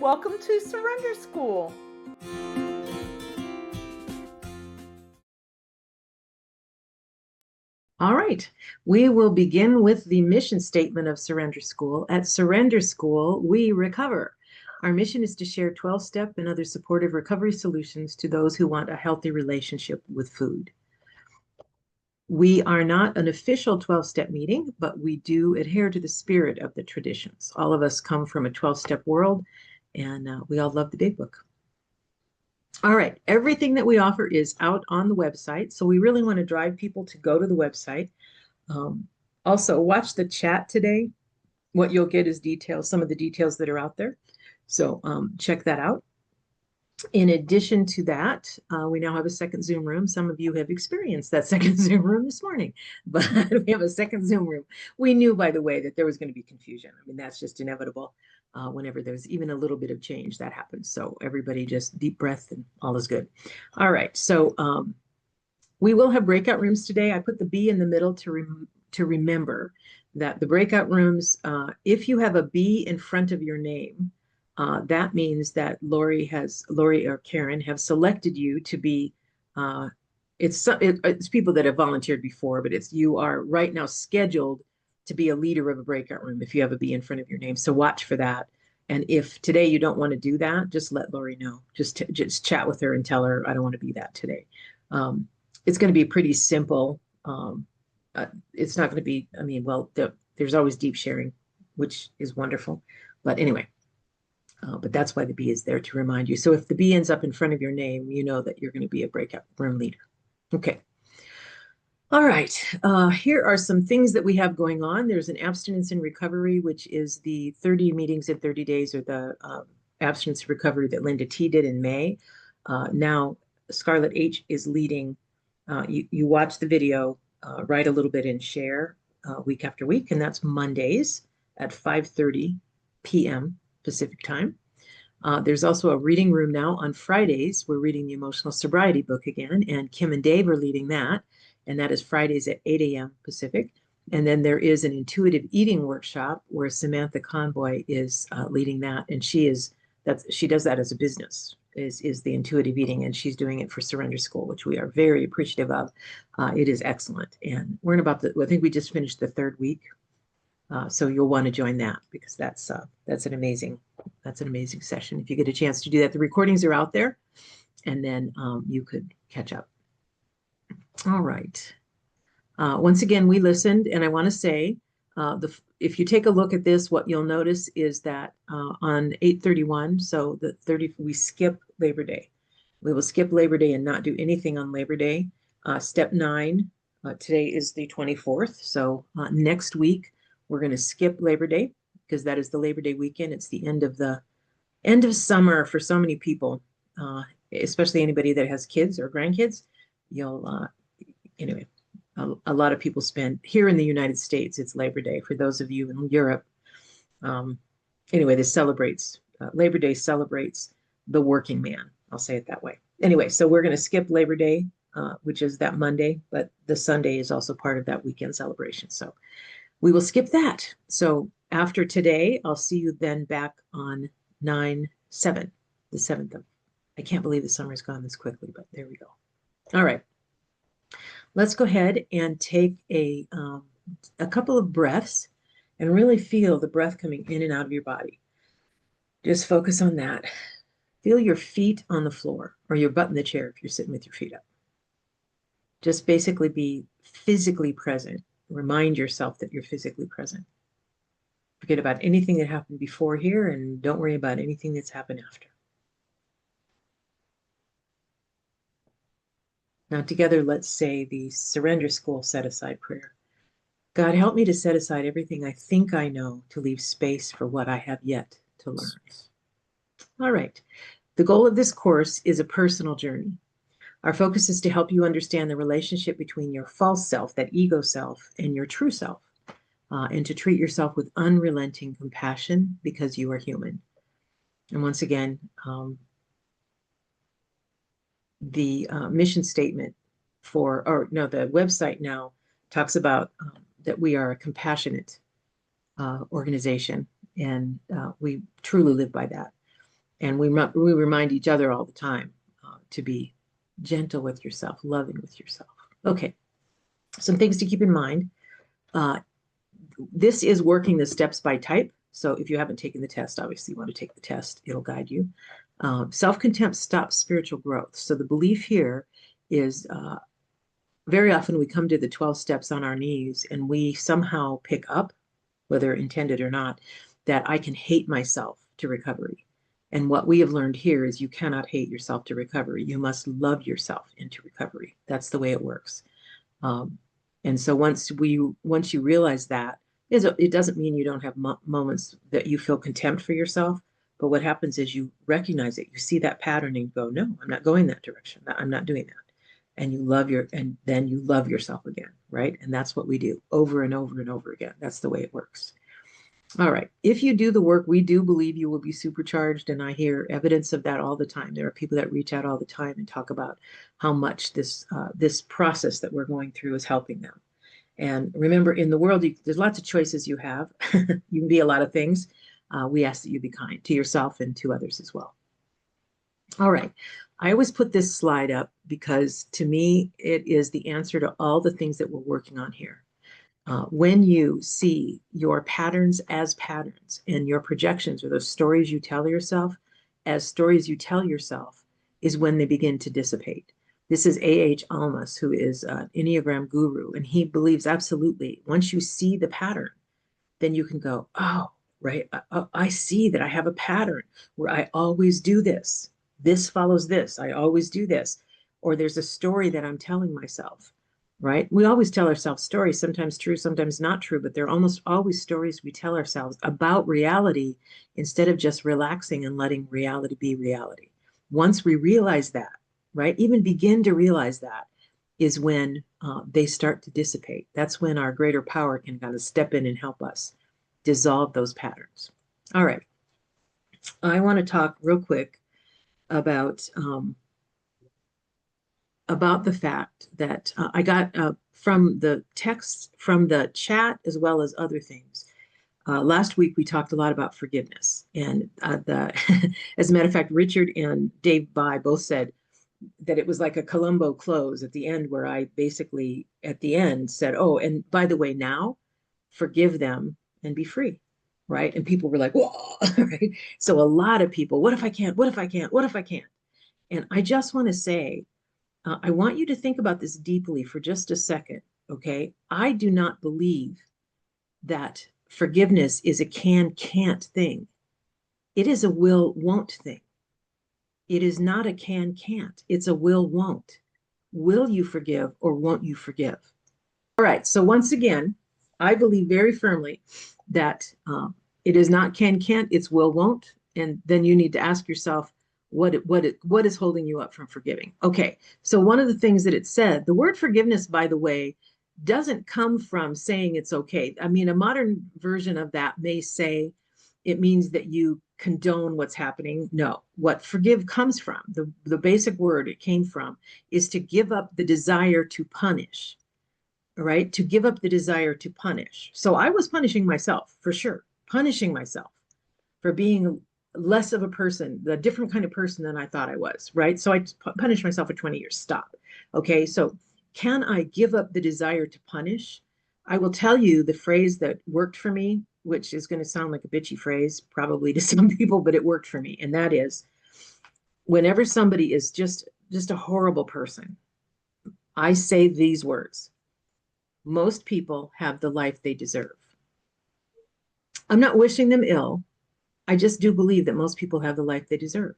Welcome to Surrender School. All right, we will begin with the mission statement of Surrender School. At Surrender School, we recover. Our mission is to share 12-step and other supportive recovery solutions to those who want a healthy relationship with food. We are not an official 12-step meeting, but we do adhere to the spirit of the traditions. All of us come from a 12-step world, and we all love the big book. All right, everything that we offer is out on the website, so we really want to drive people to go to the website. Also, watch the chat today. What you'll get is details, some of the details that are out there. So check that out. In addition to that, we now have a second Zoom room. Some of you have experienced that second Zoom room this morning, but we have a second Zoom room. We knew, by the way, that there was going to be confusion. I mean, that's just inevitable. Whenever there's even a little bit of change, that happens. So everybody just deep breath and all is good. All right. So we will have breakout rooms today. I put the B in the middle to remember that the breakout rooms, if you have a B in front of your name, that means that Lori or Karen have selected you to be, it's people that have volunteered before, but you are right now scheduled to be a leader of a breakout room if you have a B in front of your name. So watch for that. And if today you don't want to do that, just let Lori know. Just chat with her and tell her, I don't want to be that today. It's going to be pretty simple. It's not going to be, there's always deep sharing, which is wonderful. But anyway, but that's why the B is there to remind you. So if the B ends up in front of your name, you know that you're going to be a breakout room leader. Okay. All right. Here are some things that we have going on. There's an abstinence and recovery, which is the 30 meetings in 30 days, or the abstinence recovery that Linda T did in May. Now, Scarlett H is leading. You watch the video, write a little bit and share week after week, and that's Mondays at 5:30 p.m. Pacific time. There's also a reading room now on Fridays. We're reading the Emotional Sobriety book again, and Kim and Dave are leading that, and that is Fridays at 8 a.m. Pacific. And then there is an intuitive eating workshop where Samantha Conboy is leading that, and she does that as a business. Is the intuitive eating, and she's doing it for Surrender School, which we are very appreciative of. It is excellent, and we're in I think we just finished the third week, so you'll want to join that because that's an amazing session. If you get a chance to do that, the recordings are out there, and then you could catch up. All right. Once again, we listened, and I want to say, if you take a look at this, what you'll notice is that on 8/31, so we skip Labor Day. We will skip Labor Day and not do anything on Labor Day. Step 9, today is the 24th, so next week we're going to skip Labor Day because that is the Labor Day weekend. It's the end of summer for so many people, especially anybody that has kids or grandkids. Anyway. A lot of people spend here in the United States. It's Labor Day. For those of you in Europe, anyway, Labor Day celebrates the working man. I'll say it that way. Anyway, so we're going to skip Labor Day, which is that Monday, but the Sunday is also part of that weekend celebration. So we will skip that. So after today, I'll see you then back on 9/7, the 7th of. I can't believe the summer's gone this quickly, but there we go. All right. Let's go ahead and take a couple of breaths and really feel the breath coming in and out of your body. Just focus on that. Feel your feet on the floor or your butt in the chair if you're sitting with your feet up. Just basically be physically present. Remind yourself that you're physically present. Forget about anything that happened before here and don't worry about anything that's happened after. Now together, let's say the Surrender School set-aside prayer. God, help me to set aside everything I think I know to leave space for what I have yet to learn. All right. The goal of this course is a personal journey. Our focus is to help you understand the relationship between your false self, that ego self, and your true self, and to treat yourself with unrelenting compassion because you are human. And once again, the mission statement the website now talks about that we are a compassionate organization, and we truly live by that. And we remind each other all the time to be gentle with yourself, loving with yourself. Okay, some things to keep in mind. This is working the steps by type. So if you haven't taken the test, obviously you want to take the test. It'll guide you. Self-contempt stops spiritual growth. So the belief here is very often we come to the 12 steps on our knees and we somehow pick up, whether intended or not, that I can hate myself to recovery. And what we have learned here is you cannot hate yourself to recovery. You must love yourself into recovery. That's the way it works. And so once you realize that, it doesn't mean you don't have moments that you feel contempt for yourself. But what happens is you recognize it. You see that pattern and you go, no, I'm not going that direction. I'm not doing that. And then you love yourself again, right? And that's what we do over and over and over again. That's the way it works. All right. If you do the work, we do believe you will be supercharged. And I hear evidence of that all the time. There are people that reach out all the time and talk about how much this process that we're going through is helping them. And remember, in the world, there's lots of choices you have. You can be a lot of things. We ask that you be kind to yourself and to others as well. All right. I always put this slide up because to me, it is the answer to all the things that we're working on here. When you see your patterns as patterns and your projections or those stories you tell yourself as stories you tell yourself is when they begin to dissipate. This is A.H. Almas, who is an Enneagram guru, and he believes absolutely once you see the pattern, then you can go, oh, right, I see that I have a pattern where I always do this. This follows this. I always do this. Or there's a story that I'm telling myself, right? We always tell ourselves stories, sometimes true, sometimes not true, but they're almost always stories we tell ourselves about reality instead of just relaxing and letting reality be reality. Once we realize that, right, even begin to realize that is when they start to dissipate. That's when our greater power can kind of step in and help us dissolve those patterns. All right. I want to talk real quick about the fact that I got from the text, from the chat, as well as other things. Last week, we talked a lot about forgiveness. And as a matter of fact, Richard and Dave By both said that it was like a Columbo close at the end, where I basically, at the end, said, oh, and by the way, now forgive them and be free. Right. And people were like, whoa. Right. So a lot of people, what if I can't? What if I can't? What if I can't? And I just want to say, I want you to think about this deeply for just a second. Okay. I do not believe that forgiveness is a can't thing. It is a won't thing. It is not a can't. It's a won't. Will you forgive or won't you forgive? All right. So once again, I believe very firmly that it is not can't, it's won't. And then you need to ask yourself, what is holding you up from forgiving? Okay. So one of the things that it said, the word forgiveness, by the way, doesn't come from saying it's okay. I mean, a modern version of that may say it means that you condone what's happening. No, what forgive comes from, the basic word it came from, is to give up the desire to punish, right? To give up the desire to punish. So I was punishing myself, for sure, punishing myself for being less of a person, the different kind of person than I thought I was, right? So I punished myself for 20 years. Stop. Okay, so can I give up the desire to punish? I will tell you the phrase that worked for me, which is going to sound like a bitchy phrase probably to some people, but it worked for me. And that is, whenever somebody is just a horrible person, I say these words: most people have the life they deserve. I'm not wishing them ill. I just do believe that most people have the life they deserve,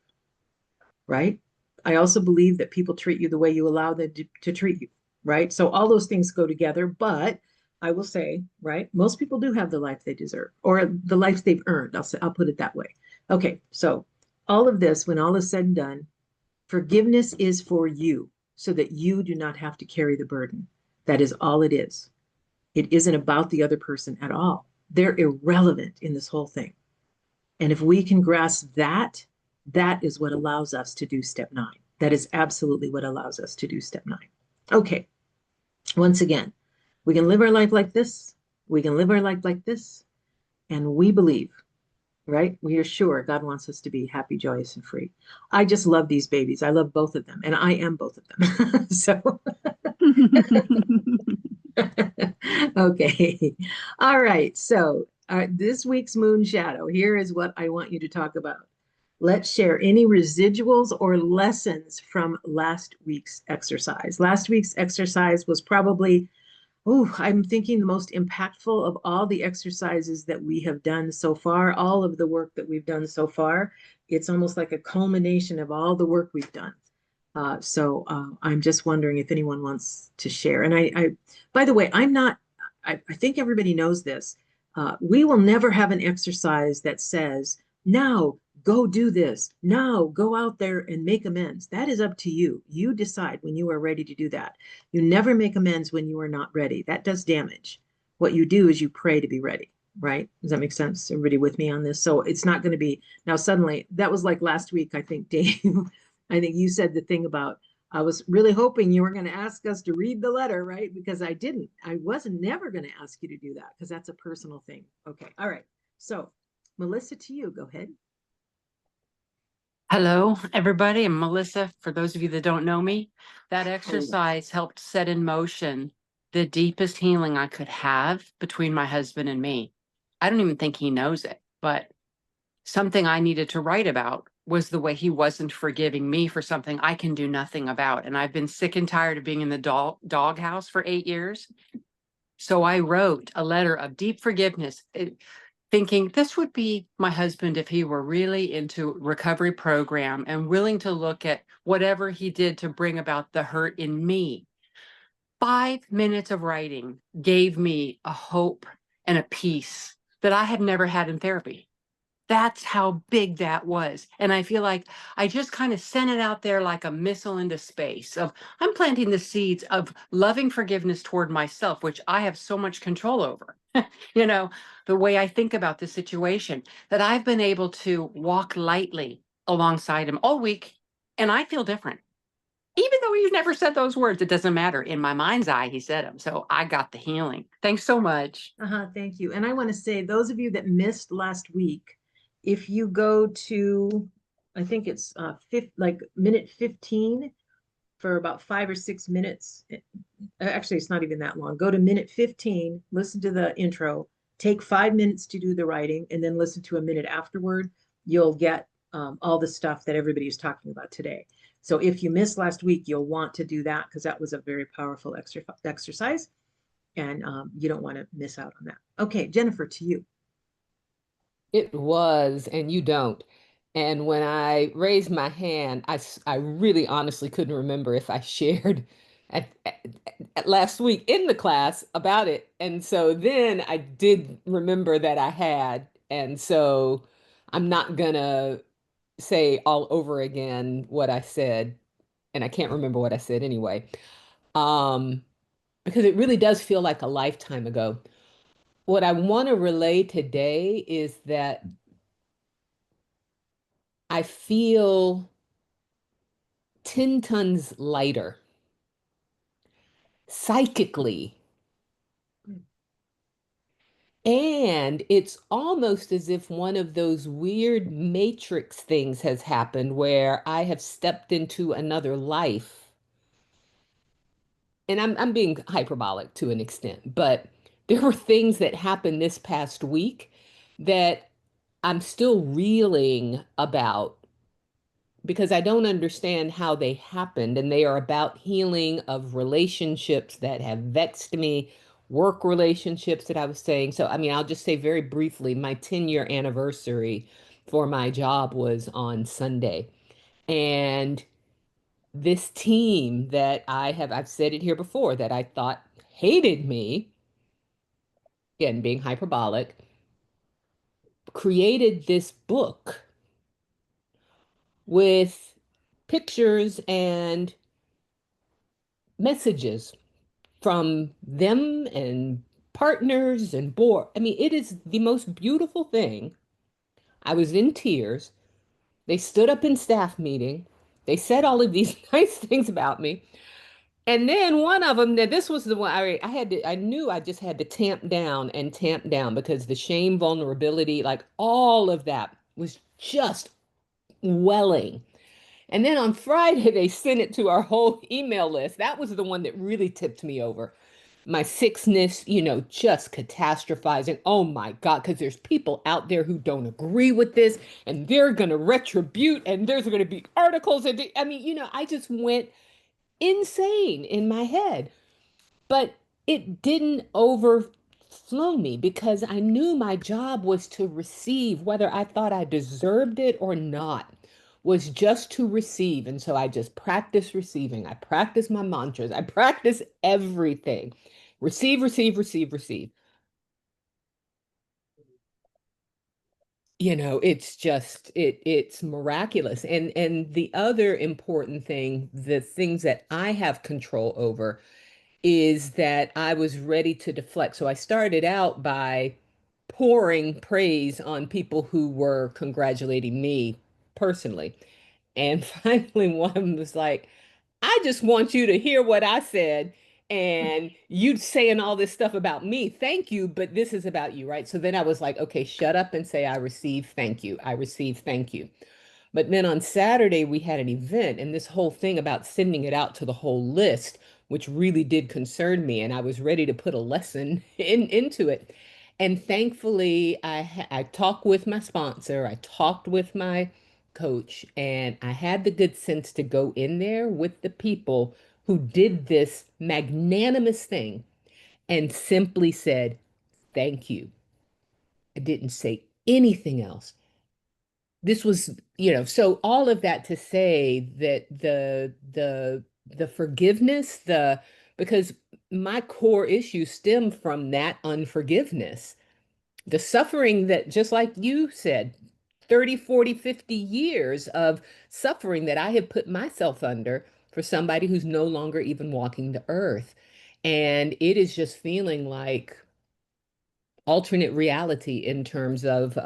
right? I also believe that people treat you the way you allow them to treat you, right? So all those things go together, but I will say, right, most people do have the life they deserve, or the life they've earned. I'll put it that way. Okay, so all of this, when all is said and done, forgiveness is for you so that you do not have to carry the burden. That is all it is. It isn't about the other person at all. They're irrelevant in this whole thing. And if we can grasp that, that is what allows us to do step 9. That is absolutely what allows us to do step 9. Okay. Once again, we can live our life like this. We can live our life like this. And we believe right? We are sure God wants us to be happy, joyous, and free. I just love these babies. I love both of them, and I am both of them. So, okay. All right. So, this week's moon shadow, here is what I want you to talk about. Let's share any residuals or lessons from last week's exercise. Last week's exercise was probably, oh, I'm thinking the most impactful of all the exercises that we have done so far, all of the work that we've done so far. It's almost like a culmination of all the work we've done. I'm just wondering if anyone wants to share. And by the way, I'm not, I think everybody knows this. We will never have an exercise that says, now go do this. Now go out there and make amends. That is up to you. You decide when you are ready to do that. You never make amends when you are not ready. That does damage. What you do is you pray to be ready, right? Does that make sense? Everybody with me on this? So it's not going to be now suddenly, that was like last week, I think, Dave. I think you said the thing about, I was really hoping you were going to ask us to read the letter, right? Because I didn't. I wasn't never going to ask you to do that because that's a personal thing. Okay. All right. So, Melissa, to you. Go ahead. Hello, everybody. I'm Melissa. For those of you that don't know me, that Oh, exercise helped set in motion the deepest healing I could have between my husband and me. I don't even think he knows it, but something I needed to write about was the way he wasn't forgiving me for something I can do nothing about. And I've been sick and tired of being in the doghouse for 8 years. So I wrote a letter of deep forgiveness, thinking this would be my husband if he were really into recovery program and willing to look at whatever he did to bring about the hurt in me. 5 minutes of writing gave me a hope and a peace that I had never had in therapy. That's how big that was. And I feel like I just kind of sent it out there like a missile into space of I'm planting the seeds of loving forgiveness toward myself, which I have so much control over. You know, the way I think about the situation, that I've been able to walk lightly alongside him all week. And I feel different. Even though he's never said those words, it doesn't matter. In my mind's eye, he said them. So I got the healing. Thanks so much. thank you. And I want to say, those of you that missed last week, if you go to, I think it's like minute 15 for about 5 or 6 minutes. Actually, it's not even that long. Go to minute 15, listen to the intro, take 5 minutes to do the writing, and then listen to a minute afterward. You'll get all the stuff that everybody is talking about today. So if you missed last week, you'll want to do that because that was a very powerful exercise, and you don't want to miss out on that. Okay, Jennifer, to you. It was, and you don't. And when I raised my hand, I really honestly couldn't remember if I shared at last week in the class about it. And so then I did remember that I had. And so I'm not gonna say all over again what I said. And I can't remember what I said anyway. Um, because it really does feel like a lifetime ago. What I want to relay today is that I feel 10 tons lighter psychically. And it's almost as if one of those weird matrix things has happened where I have stepped into another life. And I'm being hyperbolic to an extent, but there were things that happened this past week that I'm still reeling about because I don't understand how they happened. And they are about healing of relationships that have vexed me, work relationships that I was saying. So, I mean, I'll just say very briefly my 10-year anniversary for my job was on Sunday. And this team that I've said it here before, that I thought hated me, again, being hyperbolic, created this book with pictures and messages from them and partners and board. I mean, it is the most beautiful thing. I was in tears. They stood up in staff meeting. They said all of these nice things about me. And then one of them, now this was the one I knew I just had to tamp down and tamp down because the shame, vulnerability, like all of that was just welling. And then on Friday, they sent it to our whole email list. That was the one that really tipped me over. My sickness, just catastrophizing. Oh my God, because there's people out there who don't agree with this and they're going to retribute and there's going to be articles. And I mean, I just went insane in my head. But it didn't overflow me because I knew my job was to receive, whether I thought I deserved it or not, was just to receive. And so I just practiced receiving. I practiced my mantras. I practiced everything. Receive, receive, receive, receive. It's just it's miraculous. And the other important thing, the things that I have control over is that I was ready to deflect. So I started out by pouring praise on people who were congratulating me personally. And finally, one of them was like, I just want you to hear what I said. And you saying all this stuff about me. Thank you, but this is about you, right? So then I was like, okay, shut up and say, I receive thank you. I receive thank you. But then on Saturday, we had an event, and this whole thing about sending it out to the whole list, which really did concern me. And I was ready to put a lesson into it. And thankfully, I talked with my sponsor, I talked with my coach, and I had the good sense to go in there with the people who did this magnanimous thing and simply said, thank you. I didn't say anything else. This was, so all of that to say that the forgiveness, because my core issues stem from that unforgiveness, the suffering that, just like you said, 30, 40, 50 years of suffering that I have put myself under for somebody who's no longer even walking the earth. And it is just feeling like alternate reality in terms of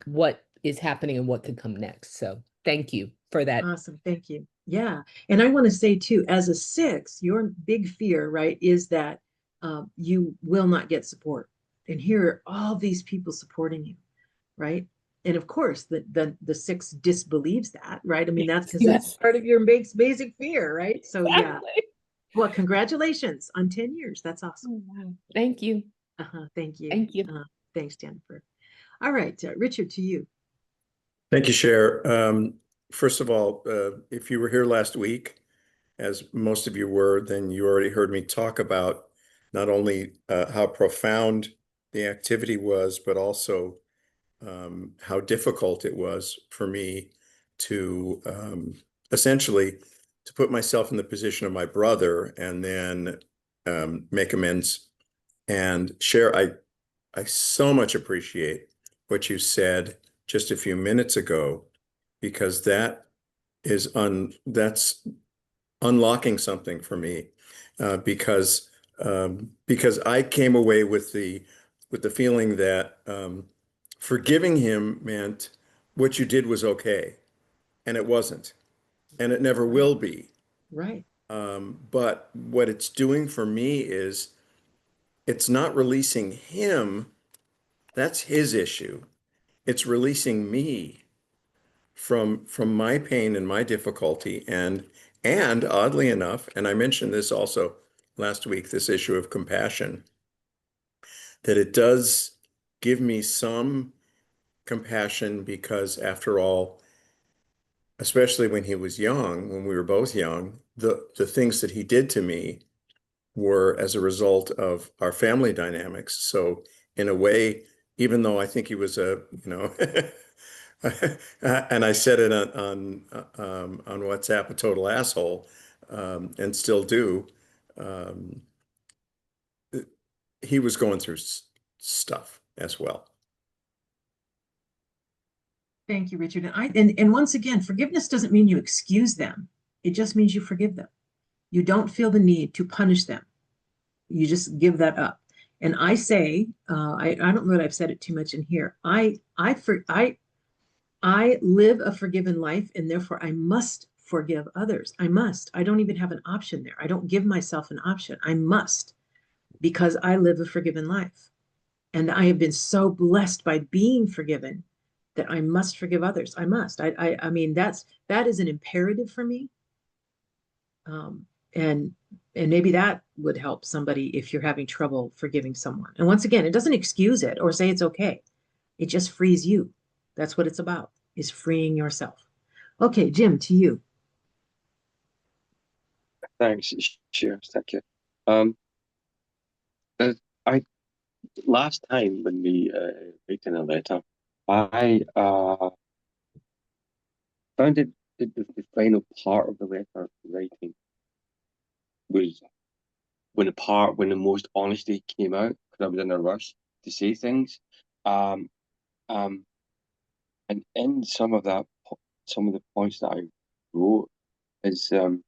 what is happening and what could come next. So thank you for that. Awesome. Thank you. Yeah. And I want to say too, as a 6, your big fear, right, is that you will not get support. And here are all these people supporting you, right? And of course, the 6 disbelieves that, right? I mean, that's because Yes, it's part of your basic fear, right? So yeah. exactly. Well, congratulations on 10 years. That's awesome. Oh, wow. Thank you. Thank you. Thank you. Thanks, Jennifer. All right, Richard, to you. Thank you, Cher. First of all, if you were here last week, as most of you were, then you already heard me talk about not only how profound the activity was, but also how difficult it was for me to essentially to put myself in the position of my brother and then make amends. And Cher, I so much appreciate what you said just a few minutes ago, because that's unlocking something for me, because I came away with the feeling that forgiving him meant what you did was okay, and it wasn't, and it never will be. Right. But what it's doing for me is it's not releasing him. That's his issue. It's releasing me from my pain and my difficulty, and oddly enough, and I mentioned this also last week, this issue of compassion, that it does give me some compassion, because after all, especially when he was young, when we were both young, the things that he did to me were as a result of our family dynamics. So in a way, even though I think he was and I said it on WhatsApp, a total asshole, and still do. Um, he was going through stuff as well. Thank you, Richard. And once again, forgiveness doesn't mean you excuse them. It just means you forgive them. You don't feel the need to punish them. You just give that up. And I say, I don't know that I've said it too much in here. I live a forgiven life, and therefore I must forgive others. I must. I don't even have an option there. I don't give myself an option. I must, because I live a forgiven life. And I have been so blessed by being forgiven that I must forgive others. I must. I mean, that is an imperative for me. And maybe that would help somebody if you're having trouble forgiving someone. And once again, it doesn't excuse it or say it's okay. It just frees you. That's what it's about, is freeing yourself. Okay, Jim, to you. Thanks, cheers, thank you. Um, I last time when we written a letter, I found it the final part of the letter writing was when the most honesty came out because I was in a rush to say things. Um, um, and in some of the points that I wrote is the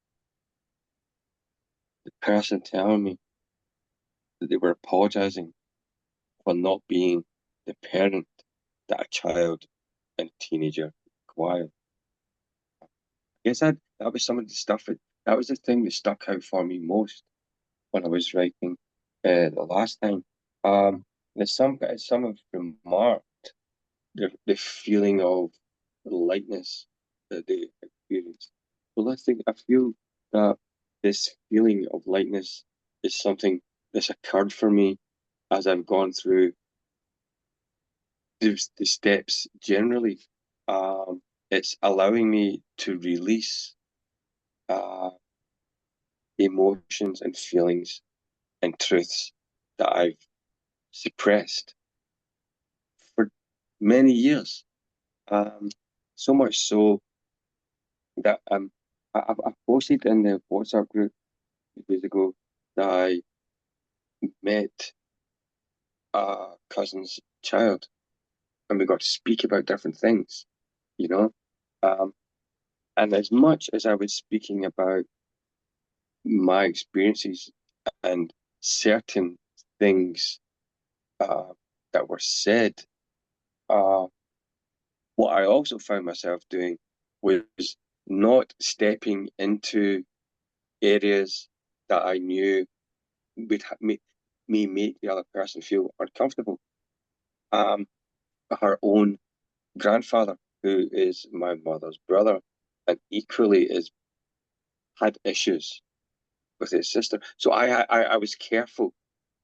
person telling me that they were apologizing for not being the parent that a child and teenager require. I guess that was some of the stuff that was the thing that stuck out for me most when I was writing the last time. There's some have remarked the feeling of lightness that they experience. Well, I feel that this feeling of lightness is something that's occurred for me as I've gone through the steps generally. It's allowing me to release emotions and feelings and truths that I've suppressed for many years. So much so that I posted in the WhatsApp group a few days ago that I met a cousin's child and we got to speak about different things, you know. And as much as I was speaking about my experiences and certain things that were said, uh, what I also found myself doing was not stepping into areas that I knew would make the other person feel uncomfortable. Her own grandfather, who is my mother's brother, and equally had issues with his sister. So I was careful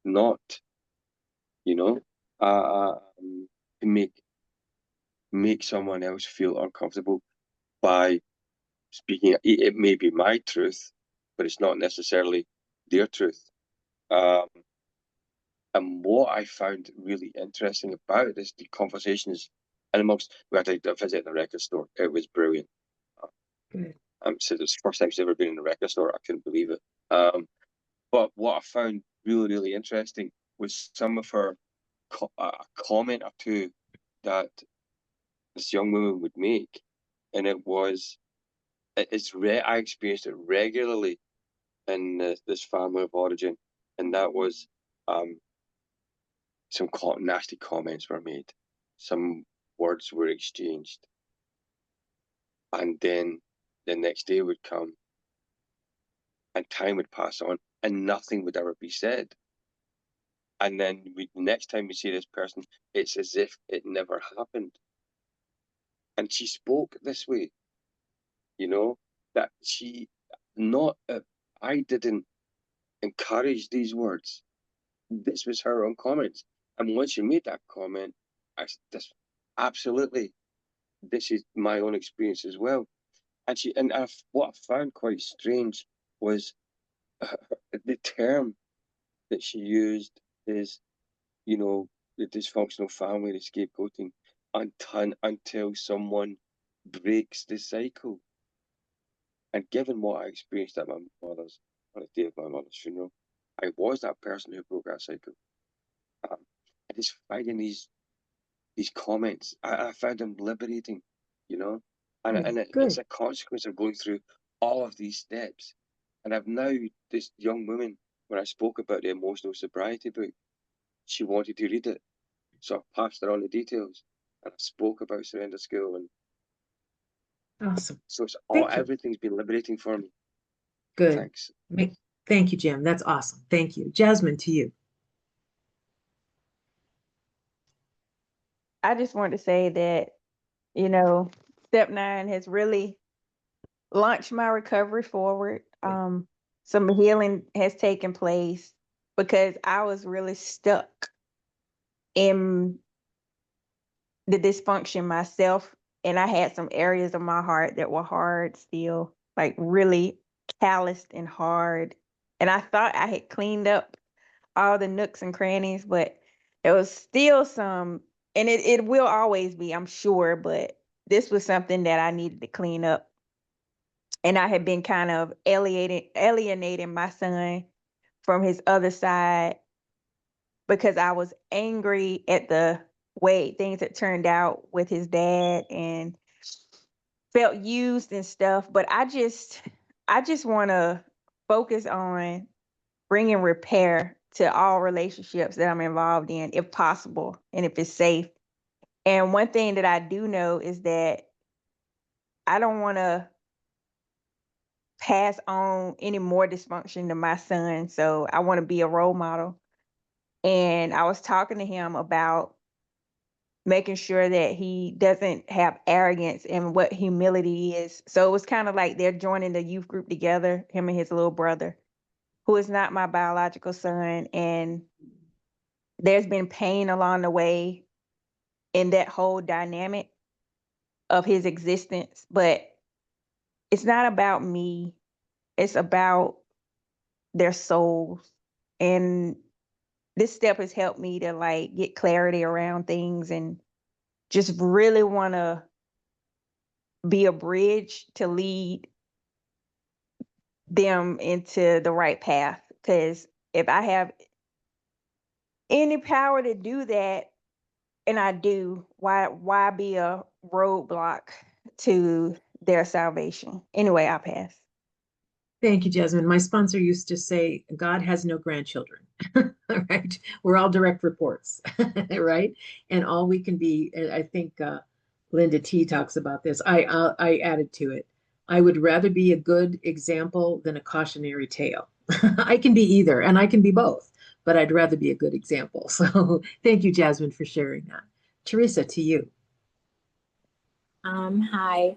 not, you know, to make someone else feel uncomfortable by speaking. It may be my truth, but it's not necessarily their truth. And what I found really interesting about it is the conversations. And amongst, we had to visit the record store. It was brilliant. Good. So it was the first time she's ever been in a record store. I couldn't believe it. But what I found really, really interesting was some of her a comment or two that this young woman would make, and I experienced it regularly in this family of origin, and that was some nasty comments were made, some words were exchanged, and then the next day would come, and time would pass on, and nothing would ever be said. And then the next time we see this person, it's as if it never happened. And she spoke this way, you know, that I didn't encourage these words. This was her own comments. And once she made that comment, absolutely, this is my own experience as well. And what I found quite strange was the term that she used is, you know, the dysfunctional family, the scapegoating, until someone breaks the cycle. And given what I experienced at on the day of my mother's funeral, I was that person who broke that cycle. I just finding these comments, I found them liberating, you know, and it's a consequence of going through all of these steps. And I've now, this young woman, when I spoke about the emotional sobriety book, she wanted to read it. So I passed her on the details and I spoke about Surrender School, and Awesome. So it's Thank you. everything's been liberating for me. Good. Thanks. Thank you, Jim. That's awesome. Thank you. Jasmine, to you. I just wanted to say that, step 9 has really launched my recovery forward. Some healing has taken place because I was really stuck in the dysfunction myself. And I had some areas of my heart that were hard still, like really calloused and hard. And I thought I had cleaned up all the nooks and crannies, but there was still some, and it will always be, I'm sure, but this was something that I needed to clean up. And I had been kind of alienating my son from his other side because I was angry at the way things had turned out with his dad and felt used and stuff. But I just want to focus on bringing repair to all relationships that I'm involved in, if possible, and if it's safe. And one thing that I do know is that I don't want to pass on any more dysfunction to my son. So I want to be a role model. And I was talking to him about making sure that he doesn't have arrogance and what humility is. So it was kind of like they're joining the youth group together, him and his little brother, who is not my biological son. And there's been pain along the way in that whole dynamic of his existence. But it's not about me, it's about their souls. And this step has helped me to like get clarity around things and just really want to be a bridge to lead them into the right path. Because if I have any power to do that, and I do, why be a roadblock to their salvation? Anyway, I'll pass. Thank you, Jasmine. My sponsor used to say, God has no grandchildren, right? We're all direct reports, right? And all we can be, and I think Linda T talks about this. I added to it. I would rather be a good example than a cautionary tale. I can be either, and I can be both, but I'd rather be a good example. So thank you, Jasmine, for sharing that. Teresa, to you. Hi.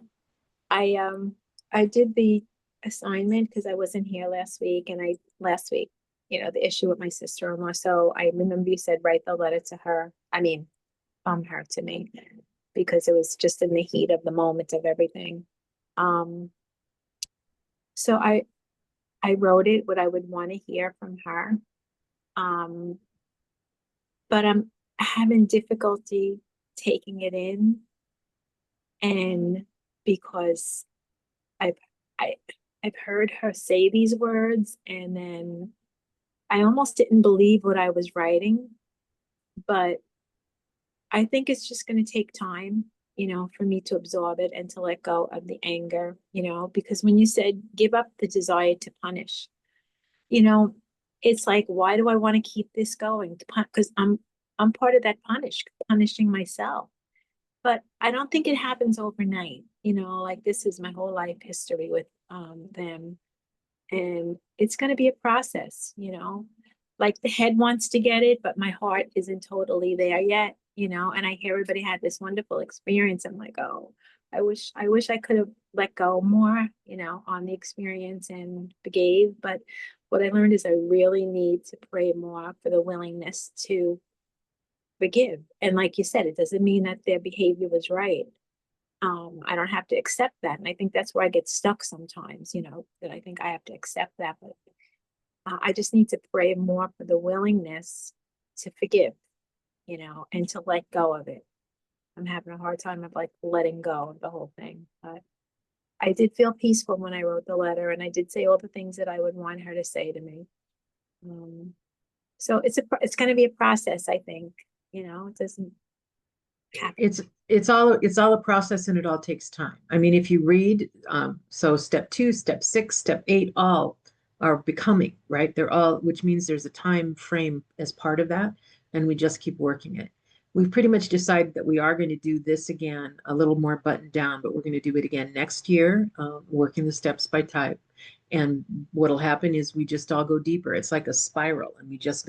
I did the assignment because I wasn't here last week and last week, the issue with my sister-in-law. So I remember you said write the letter to her. I mean, from her to me, because it was just in the heat of the moment of everything. So I wrote it what I would want to hear from her. But I'm having difficulty taking it in. And because I've I I've heard her say these words, and then I almost didn't believe what I was writing, but I think it's just going to take time, for me to absorb it and to let go of the anger, because when you said give up the desire to punish, you know, it's like, why do I want to keep this going? Because I'm part of that punishing myself. But I don't think it happens overnight. Like this is my whole life history with them. And it's going to be a process, like the head wants to get it, but my heart isn't totally there yet, and I hear everybody had this wonderful experience. I'm like, oh, I wish I could have let go more, on the experience and forgave. But what I learned is I really need to pray more for the willingness to forgive. And like you said, it doesn't mean that their behavior was right. I don't have to accept that. And I think that's where I get stuck sometimes, that I think I have to accept that. But I just need to pray more for the willingness to forgive, and to let go of it. I'm having a hard time of like letting go of the whole thing. But I did feel peaceful when I wrote the letter, and I did say all the things that I would want her to say to me. So it's going to be a process, I think. It doesn't happen. It's all a process, and it all takes time. I mean, if you read, so step 2, step 6, step 8, all are becoming, right? They're all, which means there's a time frame as part of that, and we just keep working it. we've pretty much decided that we are going to do this again, a little more buttoned down, but we're going to do it again next year, working the steps by type. And what'll happen is we just all go deeper. It's like a spiral, and we just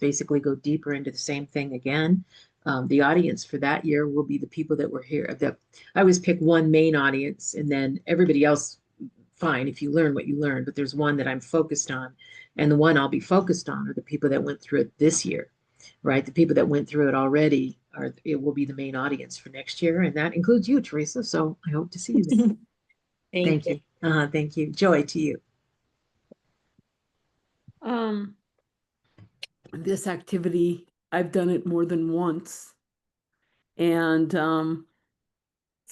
basically go deeper into the same thing again. The audience for that year will be the people that were here. I always pick one main audience, and then everybody else, fine if you learn what you learn, but there's one that I'm focused on. And the one I'll be focused on are the people that went through it this year, right? The people that went through it already it will be the main audience for next year. And that includes you, Teresa. So I hope to see you there. Thank you. Thank you. Joy, to you. This activity, I've done it more than once. And so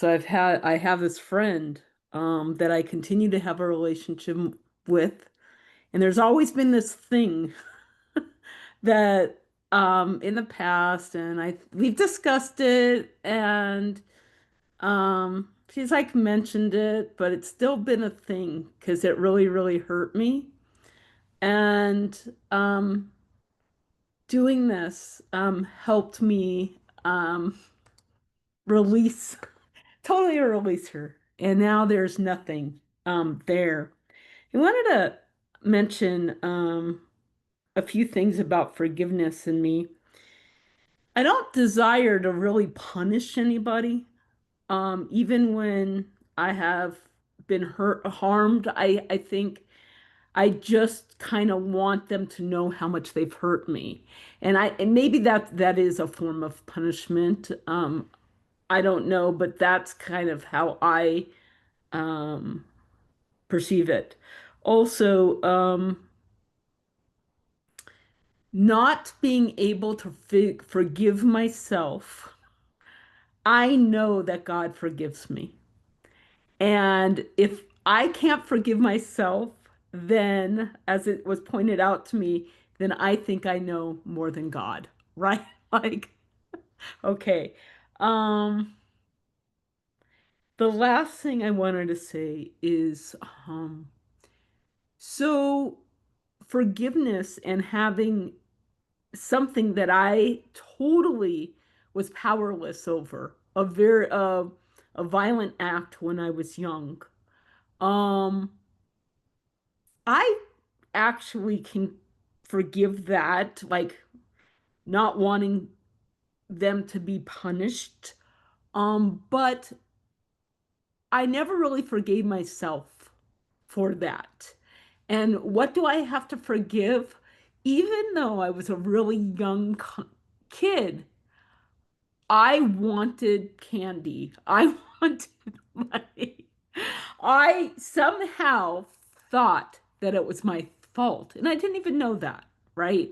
I have this friend that I continue to have a relationship with. And there's always been this thing that in the past, and we've discussed it, and she's like mentioned it, but it's still been a thing because it really, really hurt me. And doing this helped me totally release her. And now there's nothing there. I wanted to mention a few things about forgiveness in me. I don't desire to really punish anybody. Even when I have been harmed, I think I just kind of want them to know how much they've hurt me. And maybe that is a form of punishment. I don't know, but that's kind of how I perceive it. Also, not being able to forgive myself, I know that God forgives me. And if I can't forgive myself, then, as it was pointed out to me, then I think I know more than God, right? Like, okay. The last thing I wanted to say is, so forgiveness and having something that I totally was powerless over, a violent act when I was young. I actually can forgive that, like not wanting them to be punished. But I never really forgave myself for that. And what do I have to forgive? Even though I was a really young kid, I wanted candy. I wanted money. I somehow thought that it was my fault, and I didn't even know that, right?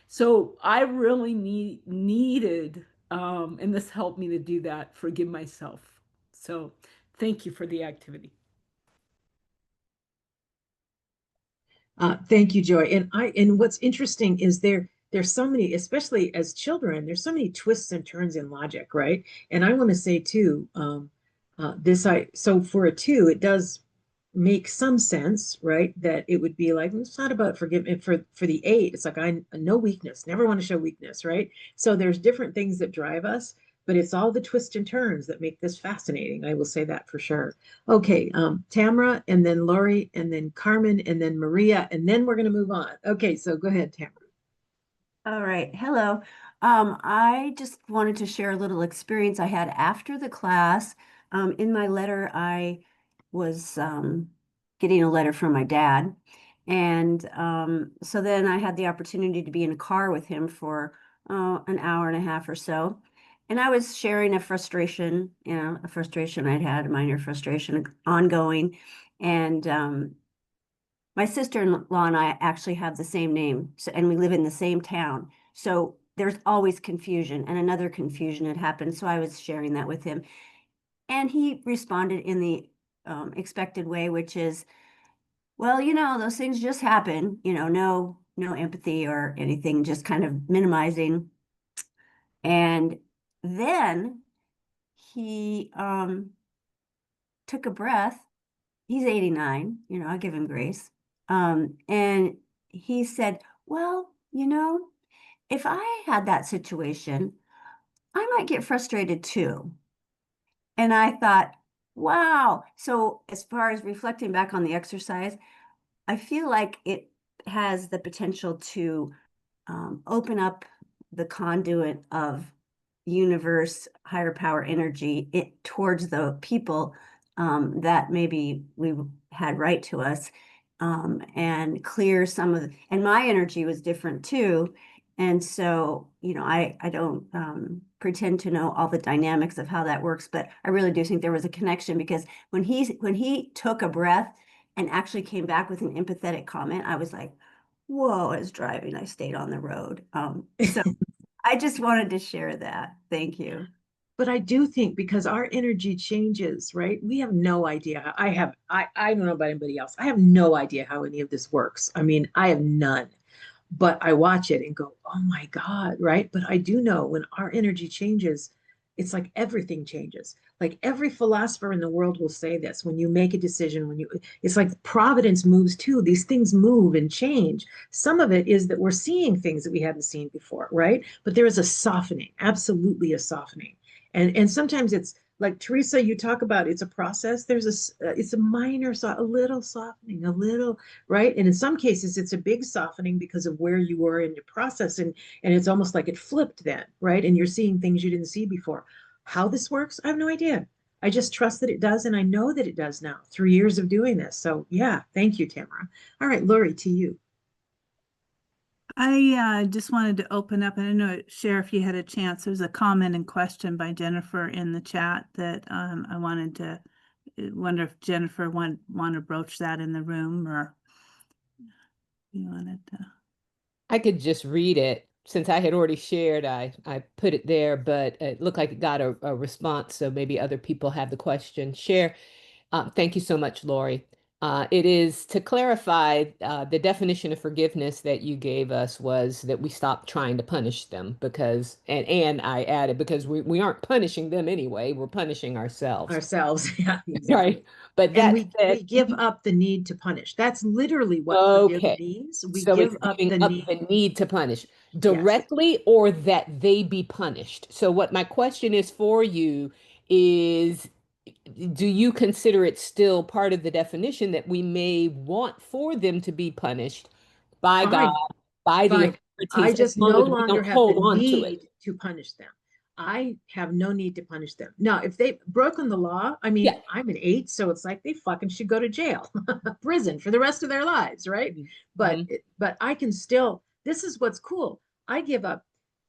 So I really needed, and this helped me to do that, forgive myself. So thank you for the activity. Thank you, Joy. And what's interesting is there's so many, especially as children, there's so many twists and turns in logic, right? And I want to say too, so for a 2, it does make some sense, right? That it would be like, it's not about forgiveness. For the 8, it's like, I no weakness, never want to show weakness, right? So there's different things that drive us, but it's all the twists and turns that make this fascinating. I will say that for sure. Okay, Tamara, and then Lori, and then Carmen, and then Maria, and then we're going to move on. Okay, so go ahead, Tamara. All right. Hello. I just wanted to share a little experience I had after the class. In my letter, I was getting a letter from my dad. And so then I had the opportunity to be in a car with him for an hour and a half or so. And I was sharing a frustration, a frustration I'd had, a minor frustration ongoing. And my sister-in-law and I actually have the same name, and we live in the same town. So there's always confusion, and another confusion had happened. So I was sharing that with him. And he responded in the expected way, which is, well, those things just happen, no empathy or anything, just kind of minimizing. And then he took a breath. He's 89, I give him grace. And he said, well, if I had that situation, I might get frustrated too. And I thought, wow. So as far as reflecting back on the exercise, I feel like it has the potential to open up the conduit of universe, higher power energy towards the people that maybe we had right to us, and clear some of and my energy was different too. And so, I don't pretend to know all the dynamics of how that works, but I really do think there was a connection, because when he took a breath and actually came back with an empathetic comment, I was like, whoa, I was driving, I stayed on the road. So I just wanted to share that. Thank you. But I do think because our energy changes, right? We have no idea. I don't know about anybody else. I have no idea how any of this works. I mean, I have none. But I watch it and go, oh my God, right? But I do know when our energy changes, it's like everything changes. Like every philosopher in the world will say this: when you make a decision, it's like providence moves too. These things move and change. Some of it is that we're seeing things that we hadn't seen before, right? But there is a softening, absolutely a softening. And sometimes it's like Teresa, you talk about it's a process. It's a minor, a little softening, a little, right? And in some cases, it's a big softening because of where you were in your process. And it's almost like it flipped then, right? And you're seeing things you didn't see before. How this works, I have no idea. I just trust that it does. And I know that it does now, 3 years of doing this. So yeah, thank you, Tamara. All right, Lori, to you. I just wanted to open up, and I know, Sheriff, you had a chance. There's a comment and question by Jennifer in the chat that I wanted to wonder if Jennifer want to broach that in the room, or you wanted to. I could just read it. Since I had already shared, I put it there, but it looked like it got a response, so maybe other people have the question. Share. Thank you so much, Lori. It is to clarify, the definition of forgiveness that you gave us was that we stop trying to punish them, because, and I added, because we aren't punishing them anyway, we're punishing ourselves. Yeah, exactly. Right. But And that we said, give up the need to punish. That's literally what forgive okay. means. We So give it's up giving the up need. the need to punish Yes. directly, or that they be punished. So what my question is for you is, do you consider it still part of the definition that we may want for them to be punished by God, Fine, by the fine. I authorities, as just long no as we longer don't have the hold on to it? need to punish them. I have no need to punish them. Now, if they've broken the law, I mean, Yeah. I'm an 8, so it's like they fucking should go to jail, prison for the rest of their lives, right? Mhm. But I can still, this is what's cool. I give up.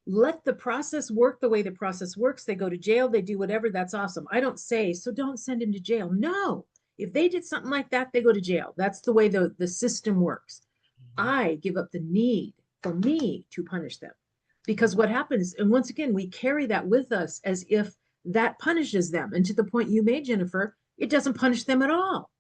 Let the process work the way the process works. They go to jail, they do whatever, that's awesome. I don't say, so don't send him to jail. No, if they did something like that, they go to jail. That's the way the system works. I give up the need for me to punish them. Because what happens, and once again, we carry that with us as if that punishes them. And to the point you made, Jennifer, it doesn't punish them at all.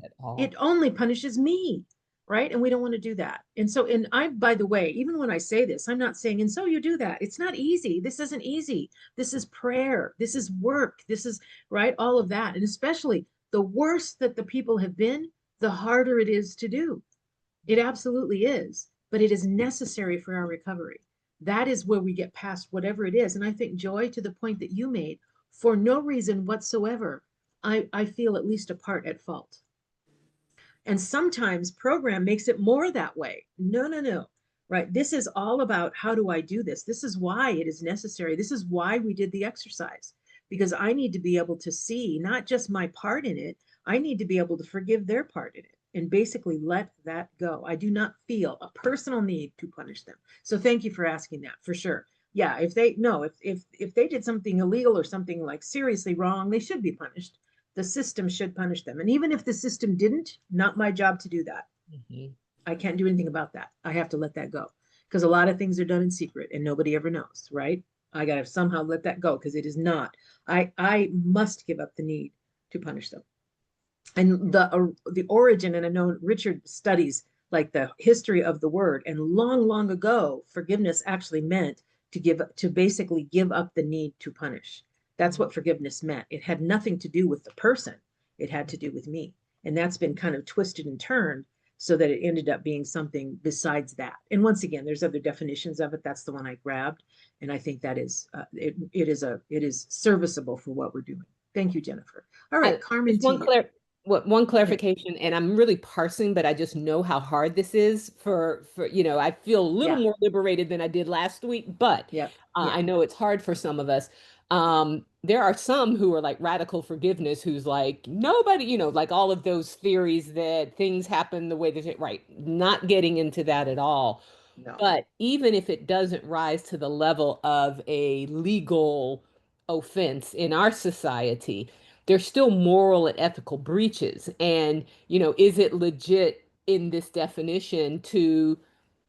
At all. It only punishes me, right? And we don't want to do that. And so, and I, by the way, even when I say this, I'm not saying, and so you do that. It's not easy. This isn't easy. This is prayer. This is work. This is, right? All of that. And especially the worse that the people have been, the harder it is to do. It absolutely is, but it is necessary for our recovery. That is where we get past whatever it is. And I think, Joy, to the point that you made, for no reason whatsoever, I feel at least a part at fault. And sometimes program makes it more that way. No. Right. This is all about, how do I do this? This is why it is necessary. This is why we did the exercise, because I need to be able to see not just my part in it. I need to be able to forgive their part in it and basically let that go. I do not feel a personal need to punish them. So thank you for asking that, for sure. Yeah, if they did something illegal or something like seriously wrong, they should be punished. The system should punish them. And even if the system didn't, not my job to do that. Mhm. I can't do anything about that. I have to let that go, because a lot of things are done in secret and nobody ever knows, right? I got to somehow let that go, because it is not. I must give up the need to punish them. And the origin, and I know Richard studies like the history of the word, and long ago, forgiveness actually meant to basically give up the need to punish. That's what forgiveness meant. It had nothing to do with the person. It had to do with me. And that's been kind of twisted and turned so that it ended up being something besides that. And once again, there's other definitions of it. That's the one I grabbed, and I think that is it is serviceable for what we're doing. Thank you, Jennifer. All right, Carmen, Just to one you. one clarification, and I'm really parsing, but I just know how hard this is for I feel a little Yeah. more liberated than I did last week, but Yeah. I know it's hard for some of us. There are some who are like radical forgiveness, who's like nobody, like all of those theories that things happen the way they right. Not getting into that at all. No. But even if it doesn't rise to the level of a legal offense in our society, there's still moral and ethical breaches. And, is it legit in this definition to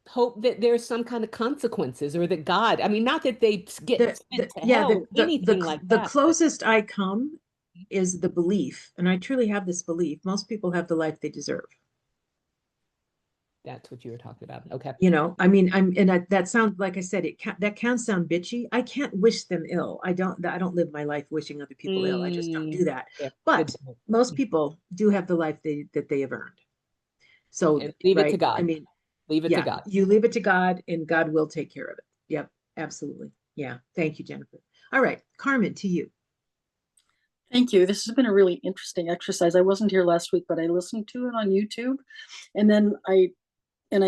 hope that there's some kind of consequences, or that God, I mean, not that they get sent to Yeah, hell or anything like the that. closest I come is the belief, and I truly have this belief. Most people have the life they deserve. That's what you were talking about. Okay. I mean, that sounds, like I said, that can sound bitchy. I can't wish them ill. I don't live my life wishing other people ill. I just don't do that. Yeah, But most people do have the life that they have earned. So, and leave it to right, God. I mean, Leave it to yeah, God. you leave it to God, and God will take care of it. Yep, absolutely. Yeah. Thank you, Jennifer. All right, Carmen, to you. Thank you. This has been a really interesting exercise. I wasn't here last week, but I listened to it on YouTube, and then I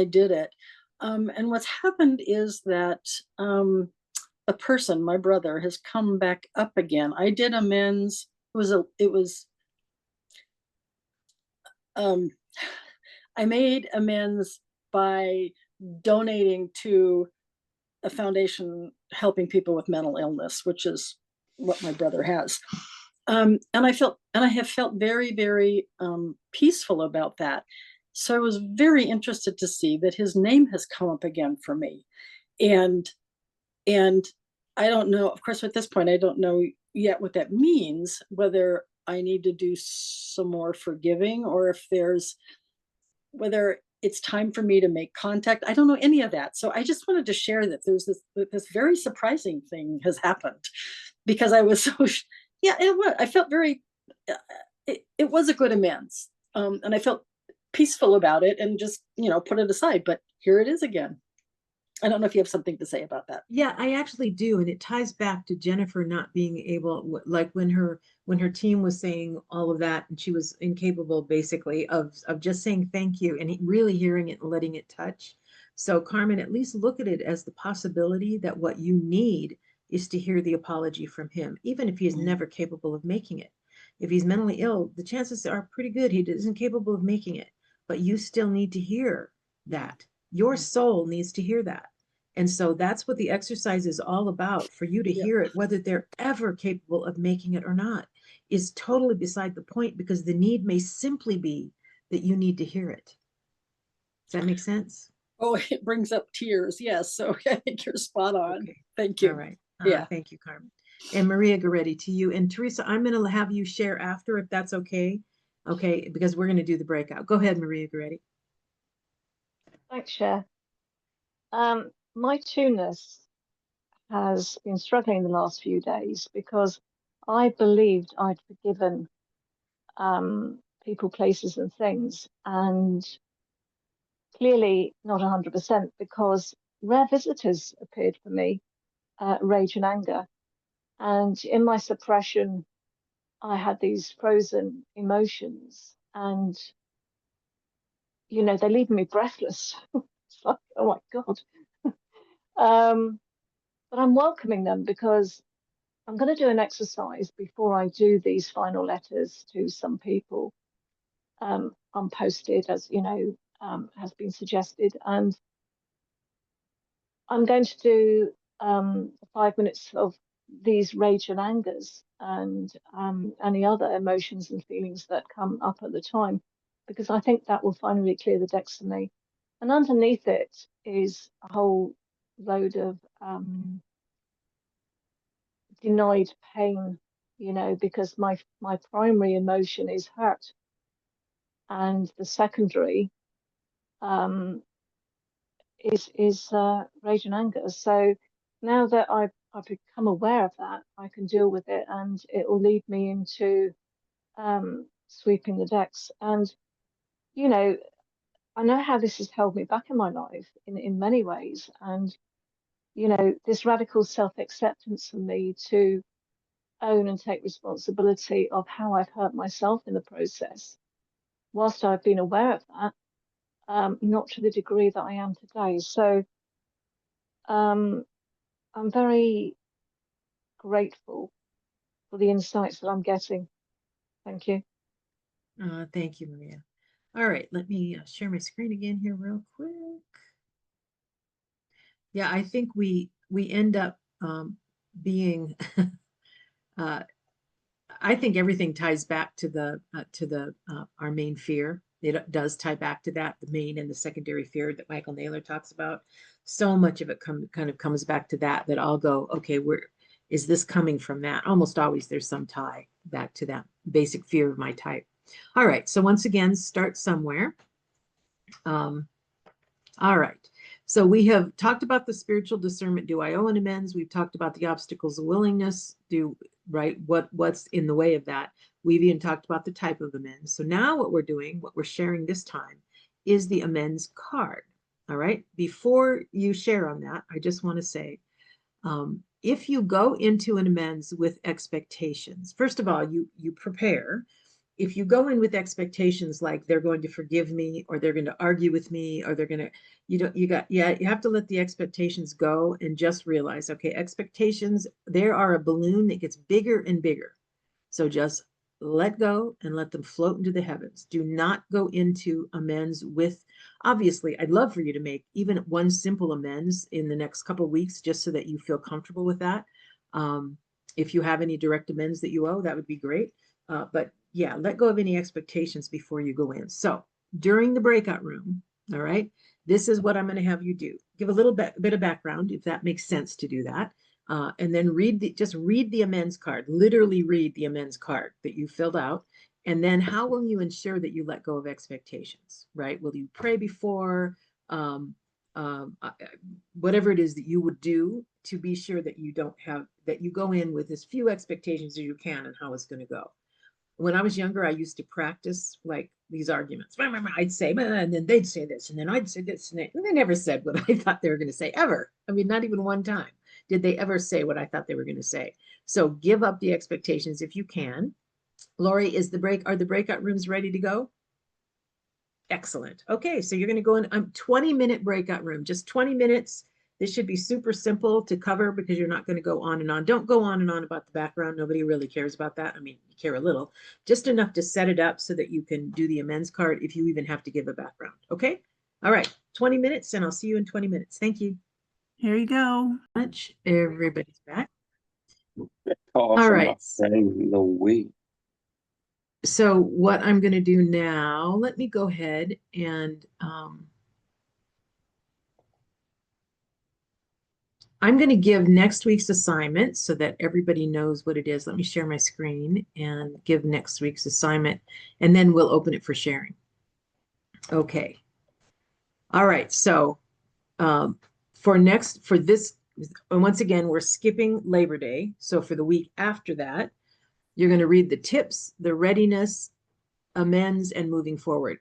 did it. And what's happened is that a person, my brother, has come back up again. I did amends. I made amends by donating to a foundation helping people with mental illness, which is what my brother has. And I have felt very, very peaceful about that. So I was very interested to see that his name has come up again for me. And I don't know, of course, at this point, I don't know yet what that means, whether I need to do some more forgiving, or whether it's time for me to make contact. I don't know any of that. So I just wanted to share that there's this very surprising thing has happened, because I was so, yeah, I felt very, it was a good amends. And I felt peaceful about it, and just, put it aside, but here it is again. I don't know if you have something to say about that. Yeah, I actually do. And it ties back to Jennifer not being able, like when her team was saying all of that, and she was incapable basically of just saying thank you, and really hearing it and letting it touch. So Carmen, at least look at it as the possibility that what you need is to hear the apology from him, even if he is never capable of making it. If he's mentally ill, the chances are pretty good he isn't capable of making it, but you still need to hear that. Your soul needs to hear that. And so that's what the exercise is all about, for you to hear it, whether they're ever capable of making it or not, is totally beside the point, because the need may simply be that you need to hear it. Does that make sense? Oh, it brings up tears. Yes. So I think you're spot on. Okay. Thank you. All right. Yeah. Thank you, Carmen. And Maria Goretti, to you. And Teresa, I'm going to have you share after, if that's okay. Okay, because we're going to do the breakout. Go ahead, Maria Goretti. Thanks, Cher. My two-ness has been struggling the last few days, because I believed I'd forgiven people, places, and things, and clearly not 100%, because rare visitors appeared for me, rage and anger. And in my suppression, I had these frozen emotions, and they leave me breathless. It's like, oh my God. But I'm welcoming them, because I'm going to do an exercise before I do these final letters to some people, unposted, as has been suggested. And I'm going to do 5 minutes of these rage and angers, and any other emotions and feelings that come up at the time, because I think that will finally clear the decks for me. And underneath it is a whole load of denied pain, because my primary emotion is hurt, and the secondary is rage and anger. So now that I've become aware of that, I can deal with it, and it will lead me into sweeping the decks. And I know how this has held me back in my life in many ways. And, this radical self-acceptance for me to own and take responsibility of how I've hurt myself in the process, whilst I've been aware of that, not to the degree that I am today. So I'm very grateful for the insights that I'm getting. Thank you. Thank you, Maria. All right, let me share my screen again here real quick. Yeah, I think we end up being I think everything ties back to the our main fear. It does tie back to that, the main and the secondary fear that Michael Naylor talks about. So much of it kind of comes back to that I'll go, okay, where is this coming from? That almost always there's some tie back to that basic fear of my type. All right, so once again, start somewhere. All right. So we have talked about the spiritual discernment. Do I owe an amends? We've talked about the obstacles of willingness. Right? What's in the way of that? We've even talked about the type of amends. So now what we're sharing this time is the amends card. All right. Before you share on that, I just want to say, if you go into an amends with expectations, first of all, you prepare. If you go in with expectations like they're going to forgive me, or they're going to argue with me, or they're going to, you have to let the expectations go and just realize, okay, expectations, there are a balloon that gets bigger and bigger. So just let go and let them float into the heavens. Do not go into amends with, obviously, I'd love for you to make even one simple amends in the next couple of weeks, just so that you feel comfortable with that. If you have any direct amends that you owe, that would be great. But yeah, let go of any expectations before you go in. So during the breakout room, all right, this is what I'm going to have you do. Give a little bit of background, if that makes sense to do that. And then just read the amends card, literally read the amends card that you filled out. And then how will you ensure that you let go of expectations, right? Will you pray before, whatever it is that you would do to be sure that you go in with as few expectations as you can and how it's going to go. When I was younger, I used to practice like these arguments. I'd say, and then they'd say this, and then I'd say this, and they never said what I thought they were going to say, ever. I mean, not even one time did they ever say what I thought they were going to say. So give up the expectations if you can. Lori, are the breakout rooms ready to go? Excellent. Okay, so you're going to go in a 20-minute breakout room, just 20 minutes. This should be super simple to cover because you're not going to go on and on. Don't go on and on about the background. Nobody really cares about that. I mean, you care a little, just enough to set it up so that you can do the amends card if you even have to give a background. Okay. All right. 20 minutes, and I'll see you in 20 minutes. Thank you. Here you go. Much. Everybody's back. All right. No way. So what I'm going to do now, let me go ahead and I'm going to give next week's assignment so that everybody knows what it is. Let me share my screen and give next week's assignment, and then we'll open it for sharing. Okay. All right. So for this, once again, we're skipping Labor Day. So for the week after that, you're going to read the tips, the readiness, amends, and moving forward.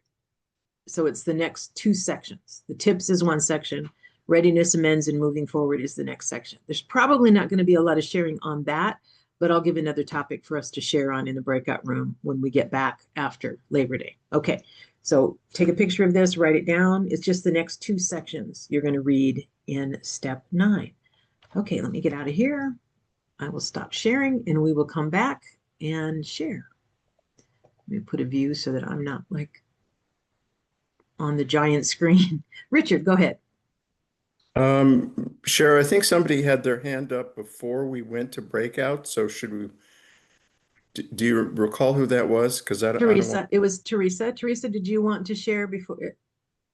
So it's the next two sections. The tips is one section. Readiness, amends, and moving forward is the next section. There's probably not going to be a lot of sharing on that, but I'll give another topic for us to share on in the breakout room when we get back after Labor Day. Okay, so take a picture of this, write it down. It's just the next two sections you're going to read in step 9. Okay, let me get out of here. I will stop sharing and we will come back and share. Let me put a view so that I'm not like on the giant screen. Richard, go ahead. Cher, I think somebody had their hand up before we went to breakout. So should we, do you recall who that was? Because I don't Teresa, it was Teresa. Teresa, did you want to share before?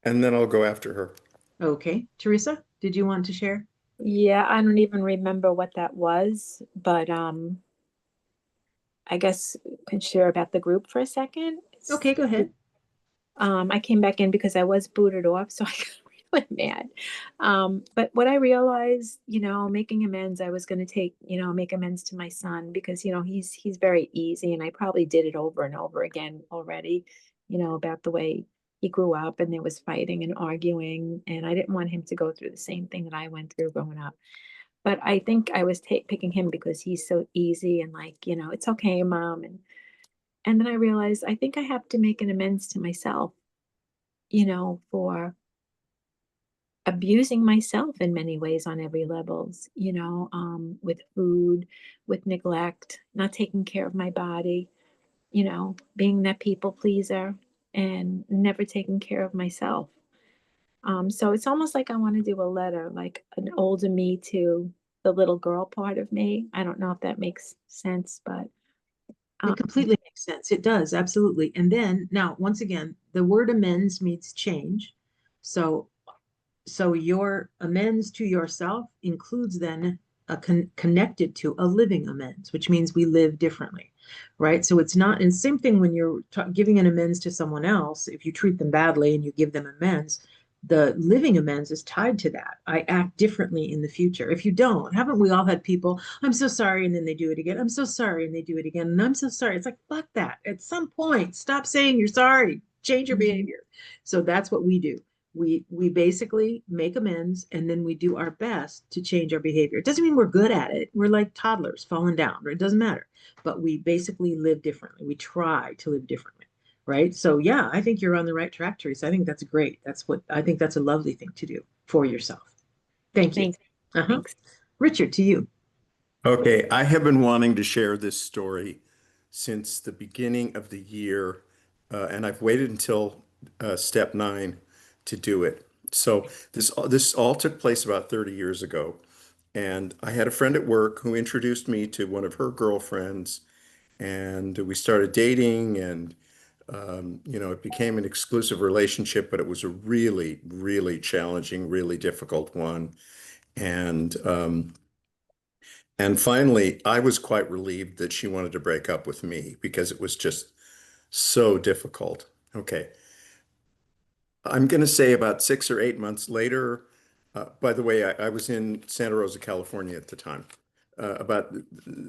And then I'll go after her. Okay. Teresa, did you want to share? Yeah, I don't even remember what that was, but I guess we can share about the group for a second. Okay, go ahead. I came back in because I was booted off, so I got really mad. But what I realized, making amends, I was going to make amends to my son because, he's very easy, and I probably did it over and over again already, about the way he grew up and there was fighting and arguing, and I didn't want him to go through the same thing that I went through growing up. But I think I was picking him because he's so easy and like, it's okay, mom. And then I realized I think I have to make an amends to myself, for abusing myself in many ways on every levels, with food, with neglect, not taking care of my body, being that people pleaser and never taking care of myself. So it's almost like I want to do a letter, like an older me to the little girl part of me. I don't know if that makes sense, but It completely makes sense. It does, absolutely. And then now, once again, the word amends means change. So your amends to yourself includes then connected to a living amends, which means we live differently, right? So it's not, and same thing when you're giving an amends to someone else. If you treat them badly and you give them amends, the living amends is tied to that. I act differently in the future. If you don't, haven't we all had people, I'm so sorry, and then they do it again. I'm so sorry, and they do it again. And I'm so sorry. It's like, fuck that. At some point, stop saying you're sorry. Change your behavior. So that's what we do. We basically make amends, and then we do our best to change our behavior. It doesn't mean we're good at it. We're like toddlers falling down. It doesn't matter. But we basically live differently. We try to live differently, right? So yeah, I think you're on the right track, Teresa. I think that's great. I think that's a lovely thing to do for yourself. Thank you. thanks. Thanks. Richard, to you. Okay, I have been wanting to share this story since the beginning of the year, and I've waited until step 9 to do it. So this all took place about 30 years ago, and I had a friend at work who introduced me to one of her girlfriends, and we started dating, and it became an exclusive relationship, but it was a really, really challenging, really difficult one, and finally, I was quite relieved that she wanted to break up with me because it was just so difficult. Okay. I'm going to say about 6 or 8 months later, by the way, I was in Santa Rosa, California at the time. About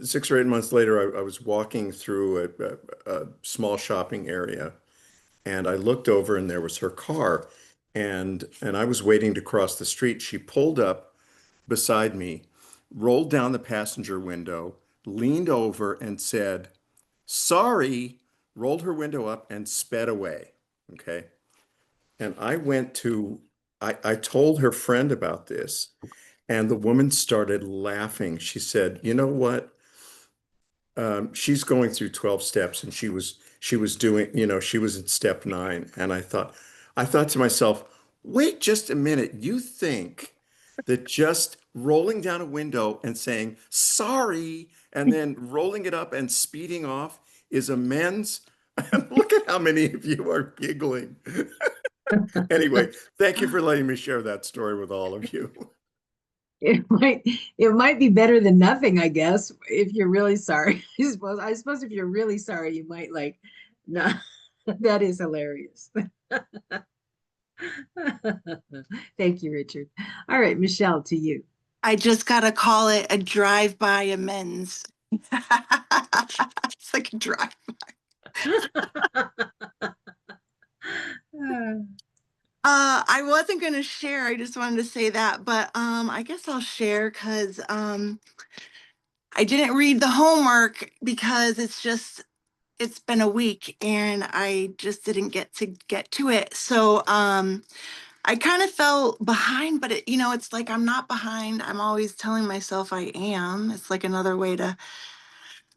6 or 8 months later, I was walking through a small shopping area, and I looked over and there was her car, and I was waiting to cross the street. She pulled up beside me, rolled down the passenger window, leaned over and said, "Sorry," rolled her window up and sped away. Okay. And I told her friend about this, and the woman started laughing. She said, "You know what? She's going through 12 steps, and she was doing, she was in step 9." And I thought to myself, wait just a minute. You think that just rolling down a window and saying sorry and then rolling it up and speeding off is amends? And look at how many of you are giggling. Anyway, thank you for letting me share that story with all of you. It might be better than nothing, I guess, if you're really sorry. I suppose if you're really sorry, you might like, no, that is hilarious. Thank you, Richard. All right, Michelle, to you. I just gotta call it a drive-by amends. It's like a drive-by. I wasn't gonna share, I just wanted to say that, but I guess I'll share because I didn't read the homework because it's been a week and I just didn't get to it. So I kind of fell behind, but it's like I'm not behind. I'm always telling myself I am. It's like another way to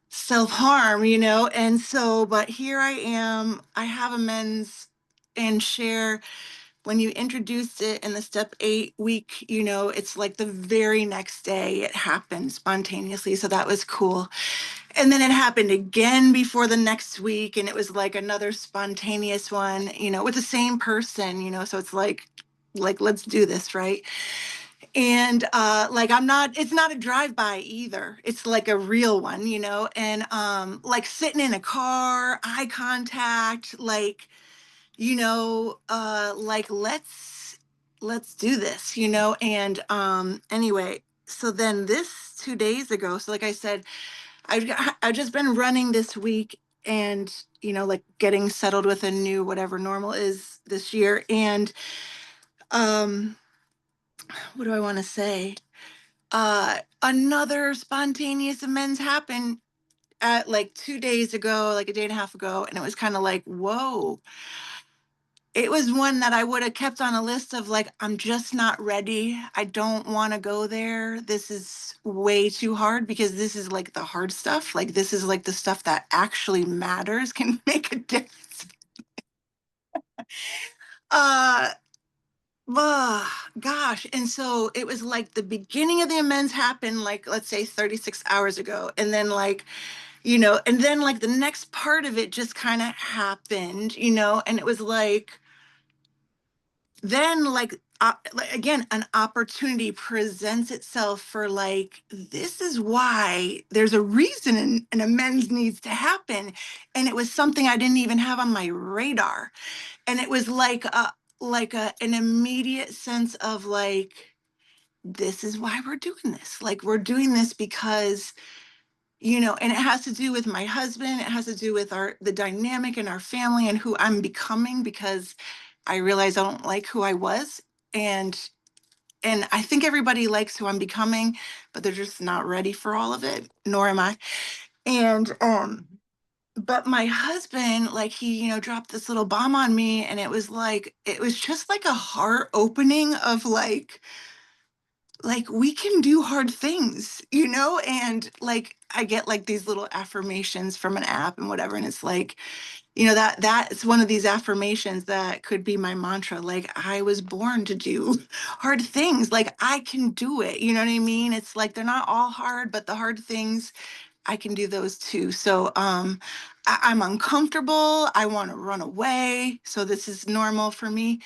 self-harm, and so, but here I am. I have amends and share. When you introduced it in the step 8 week, it's like the very next day it happened spontaneously. So that was cool. And then it happened again before the next week. And it was like another spontaneous one, with the same person, so it's like, let's do this, right? And it's not a drive-by either. It's like a real one, and like sitting in a car, eye contact, like, like let's do this, and anyway, so then this 2 days ago, so like I said, I've just been running this week and, you know, like getting settled with a new whatever normal is this year. And what do I want to say? Another spontaneous amends happened at like 2 days ago, like a day and a half ago. And it was kind of like, whoa. It was one that I would have kept on a list of like, I'm just not ready. I don't want to go there. This is way too hard because this is like the hard stuff. Like, this is like the stuff that actually matters, can make a difference. Uh, Gosh. And so it was like the beginning of the amends happened, like, let's say 36 hours ago. And then, like, you know, and then like the next part of it just kind of happened, you know, and it was like, then like again, an opportunity presents itself for like, this is why there's a reason an amends needs to happen. And it was something I didn't even have on my radar. And it was like an immediate sense of like, this is why we're doing this. Like, we're doing this because, you know, and it has to do with my husband. It has to do with the dynamic in our family and who I'm becoming, because I realize I don't like who I was. And I think everybody likes who I'm becoming, but they're just not ready for all of it, nor am I. And but my husband, like, he, you know, dropped this little bomb on me, and it was just like a heart opening of like we can do hard things, you know? And like, I get like these little affirmations from an app and whatever. And it's like, you know, that's one of these affirmations that could be my mantra. Like, I was born to do hard things. Like, I can do it. You know what I mean? It's like, they're not all hard, but the hard things, I can do those too. So I'm uncomfortable. I want to run away. So this is normal for me.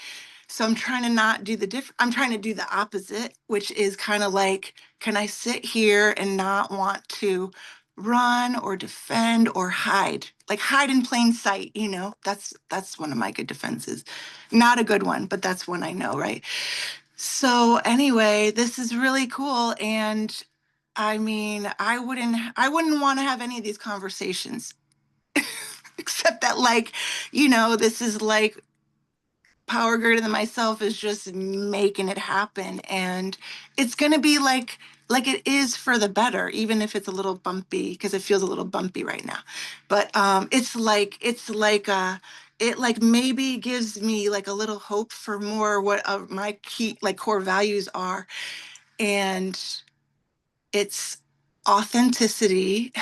So I'm trying to not do I'm trying to do the opposite, which is kind of like, can I sit here and not want to run or defend or hide? Like, hide in plain sight, you know? That's one of my good defenses. Not a good one, but that's one I know, right? So anyway, this is really cool. And I mean, I wouldn't want to have any of these conversations except that, like, you know, this is like power greater than myself is just making it happen. And it's going to be like it is for the better, even if it's a little bumpy, because it feels a little bumpy right now. But it like maybe gives me like a little hope for more what my key like core values are. And it's authenticity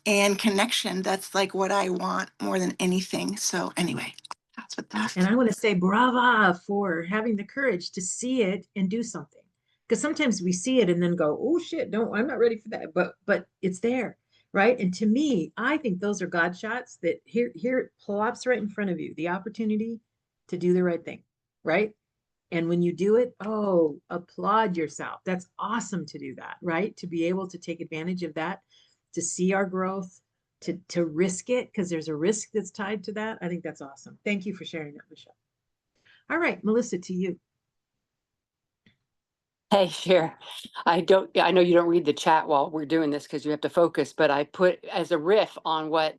and connection. That's like what I want more than anything. So anyway, that's what that. And I want to say brava for having the courage to see it and do something. Because sometimes we see it and then go, oh shit, no, I'm not ready for that. But it's there, right? And to me, I think those are God shots that here it plops right in front of you, the opportunity to do the right thing, right? And when you do it, oh, applaud yourself. That's awesome to do that, right? To be able to take advantage of that, to see our growth, to risk it, because there's a risk that's tied to that. I think that's awesome. Thank you for sharing that, Michelle. All right, Melissa, to you. Hey, Cher. I know you don't read the chat while we're doing this because you have to focus, but I put as a riff on what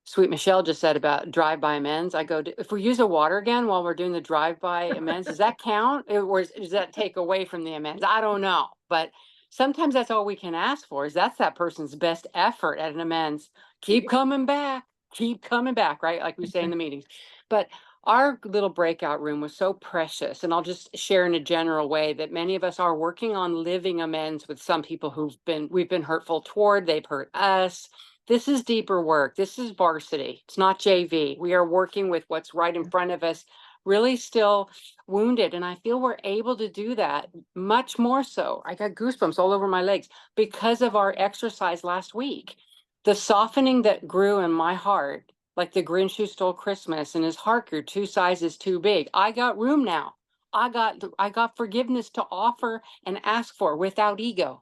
Sweet Michelle just said about drive-by amends. I go, if we use a water gun while we're doing the drive-by amends, does that count? Or does that take away from the amends? I don't know. But sometimes that's all we can ask for, is that's that person's best effort at an amends. Keep coming back, right? Like we say in the meetings. But our little breakout room was so precious. And I'll just share in a general way that many of us are working on living amends with some people we've been hurtful toward, they've hurt us. This is deeper work. This is varsity. It's not JV. We are working with what's right in front of us, really still wounded. And I feel we're able to do that much more so. I got goosebumps all over my legs because of our exercise last week. The softening that grew in my heart, like the Grinch who stole Christmas, and his heart grew 2 sizes too big. I got room now. I got forgiveness to offer and ask for without ego.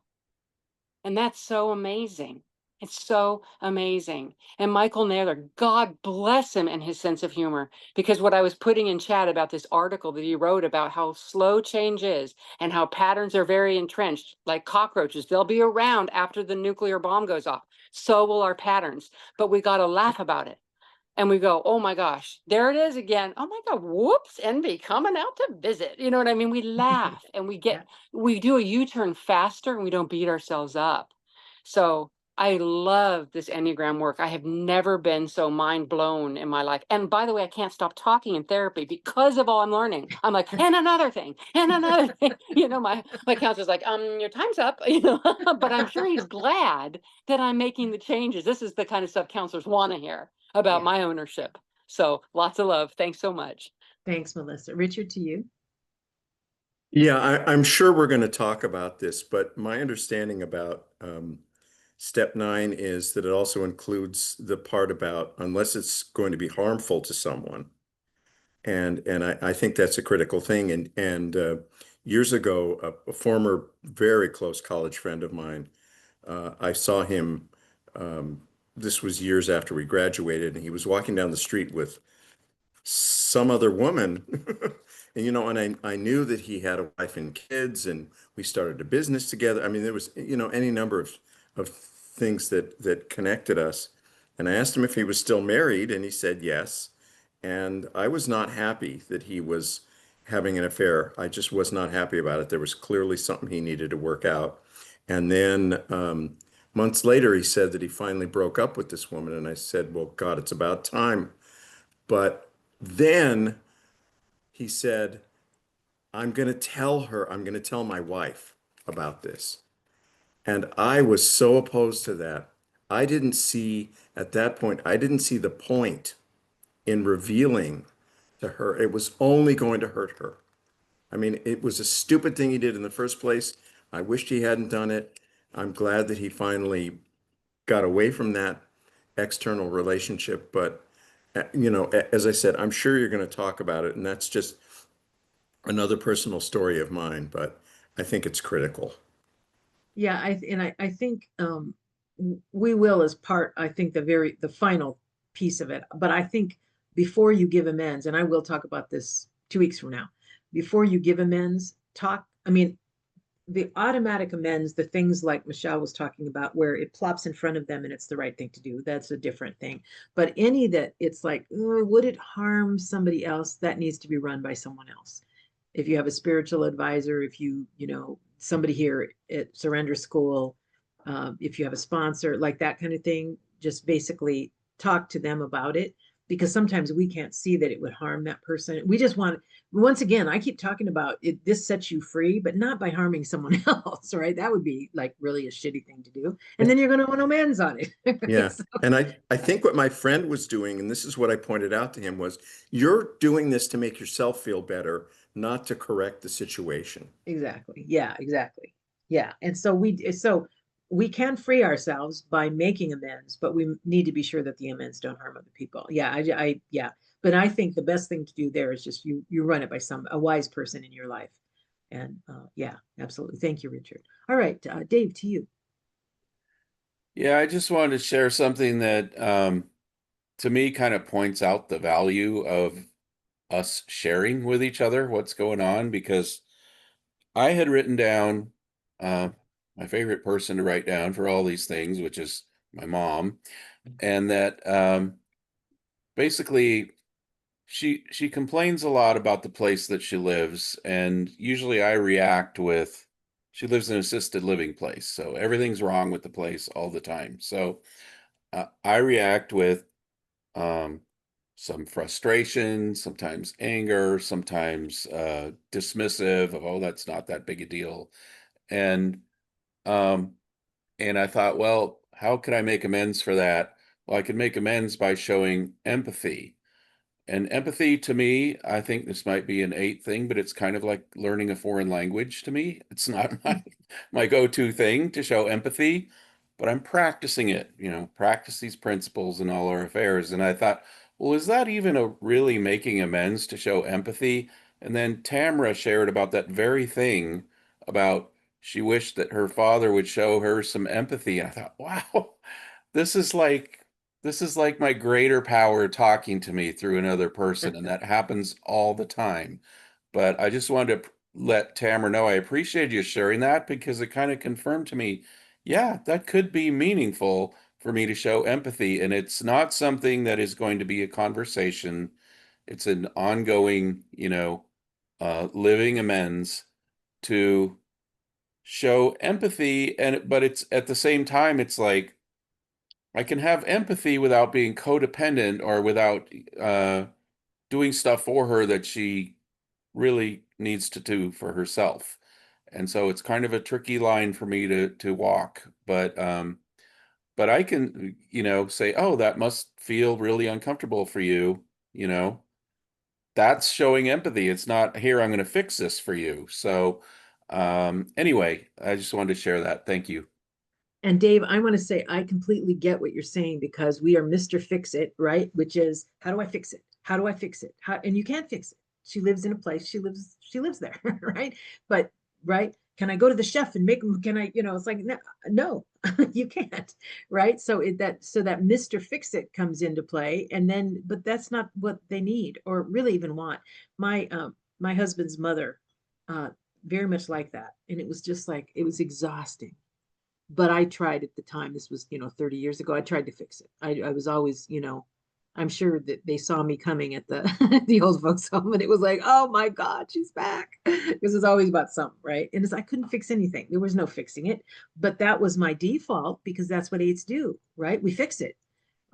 And that's so amazing. It's so amazing. And Michael Naylor, God bless him and his sense of humor, because what I was putting in chat about this article that he wrote about how slow change is and how patterns are very entrenched, like cockroaches. They'll be around after the nuclear bomb goes off. So will our patterns, but we got to laugh about it. And we go, oh my gosh, there it is again. Oh my God, whoops, envy coming out to visit. You know what I mean? We laugh and we do a U-turn faster and we don't beat ourselves up. So I love this Enneagram work. I have never been so mind blown in my life. And by the way, I can't stop talking in therapy because of all I'm learning. I'm like, and another thing, and another thing. You know, my counselor's like, your time's up, you know, but I'm sure he's glad that I'm making the changes. This is the kind of stuff counselors want to hear about my ownership. So lots of love. Thanks so much. Thanks, Melissa. Richard, to you. Yeah, I'm sure we're going to talk about this, but my understanding about step 9 is that it also includes the part about unless it's going to be harmful to someone. And I think that's a critical thing. And years ago, a former very close college friend of mine, I saw him, this was years after we graduated, and he was walking down the street with some other woman. And, and I knew that he had a wife and kids, and we started a business together. I mean, there was, any number of things that connected us. And I asked him if he was still married, and he said yes. And I was not happy that he was having an affair. I just was not happy about it. There was clearly something he needed to work out. And then months later, he said that he finally broke up with this woman. And I said, well, God, it's about time. But then he said, I'm going to tell my wife about this. And I was so opposed to that. At that point, I didn't see the point in revealing to her. It was only going to hurt her. I mean, it was a stupid thing he did in the first place. I wished he hadn't done it. I'm glad that he finally got away from that external relationship. But, as I said, I'm sure you're going to talk about it. And that's just another personal story of mine, but I think it's critical. Yeah, I think we will as part, I think the final piece of it. But I think before you give amends, and I will talk about this 2 weeks from now, before you give amends, the automatic amends, the things like Michelle was talking about, where it plops in front of them and it's the right thing to do, that's a different thing. But any that it's like, would it harm somebody else? That needs to be run by someone else. If you have a spiritual advisor, if somebody here at Surrender School, if you have a sponsor, like that kind of thing, just basically talk to them about it, because sometimes we can't see that it would harm that person. We just want, once again, I keep talking about it, this sets you free, but not by harming someone else, right? That would be like really a shitty thing to do. And then you're going to want amends on it. Right? Yeah. And I think what my friend was doing, and this is what I pointed out to him, was you're doing this to make yourself feel better, not to correct the situation. Exactly. Yeah, exactly. Yeah. And so we can free ourselves by making amends, but we need to be sure that the amends don't harm other people. Yeah, yeah. But I think the best thing to do there is just you run it by a wise person in your life. And yeah, absolutely. Thank you, Richard. All right, Dave, to you. Yeah, I just wanted to share something that to me kind of points out the value of us sharing with each other what's going on, because I had written down my favorite person to write down for all these things, which is my mom, and that basically she complains a lot about the place that she lives, and usually I react with, she lives in an assisted living place, so everything's wrong with the place all the time. So I react with some frustration, sometimes anger, sometimes dismissive of, oh, that's not that big a deal. And um, and I thought, well, how could I make amends for that? Well, I could make amends by showing empathy. And empathy to me, I think this might be an 8 thing, but it's kind of like learning a foreign language to me. It's not my go-to thing to show empathy, but I'm practicing it, practice these principles in all our affairs. And I thought, well, is that even a really making amends to show empathy? And then Tamara shared about that very thing, about she wished that her father would show her some empathy. And I thought, wow, this is like my greater power talking to me through another person, and that happens all the time. But I just wanted to let Tamara know I appreciate you sharing that, because it kind of confirmed to me, yeah, that could be meaningful, for me to show empathy. And it's not something that is going to be a conversation. It's an ongoing, living amends to show empathy. But it's at the same time, it's like I can have empathy without being codependent or without doing stuff for her that she really needs to do for herself. And so it's kind of a tricky line for me to walk. But I can, say, oh, that must feel really uncomfortable for you, you know. That's showing empathy. It's not, here, I'm going to fix this for you. So anyway, I just wanted to share that. Thank you. And Dave, I want to say I completely get what you're saying, because we are Mr. Fix It, right? Which is, how do I fix it? How do I fix it? And you can't fix it. She lives in a place, she lives there, right? But right, can I go to the chef and make them, can I, it's like, no, you can't, right? So that Mr. Fix It comes into play. And then, but that's not what they need or really even want. My husband's mother, very much like that. And it was just like, it was exhausting. But I tried at the time, this was, 30 years ago, I tried to fix it. I was always, I'm sure that they saw me coming at the the old folks home, and it was like, oh my God, she's back. Because it's always about something, right? And I couldn't fix anything. There was no fixing it. But that was my default, because that's what aides do, right? We fix it.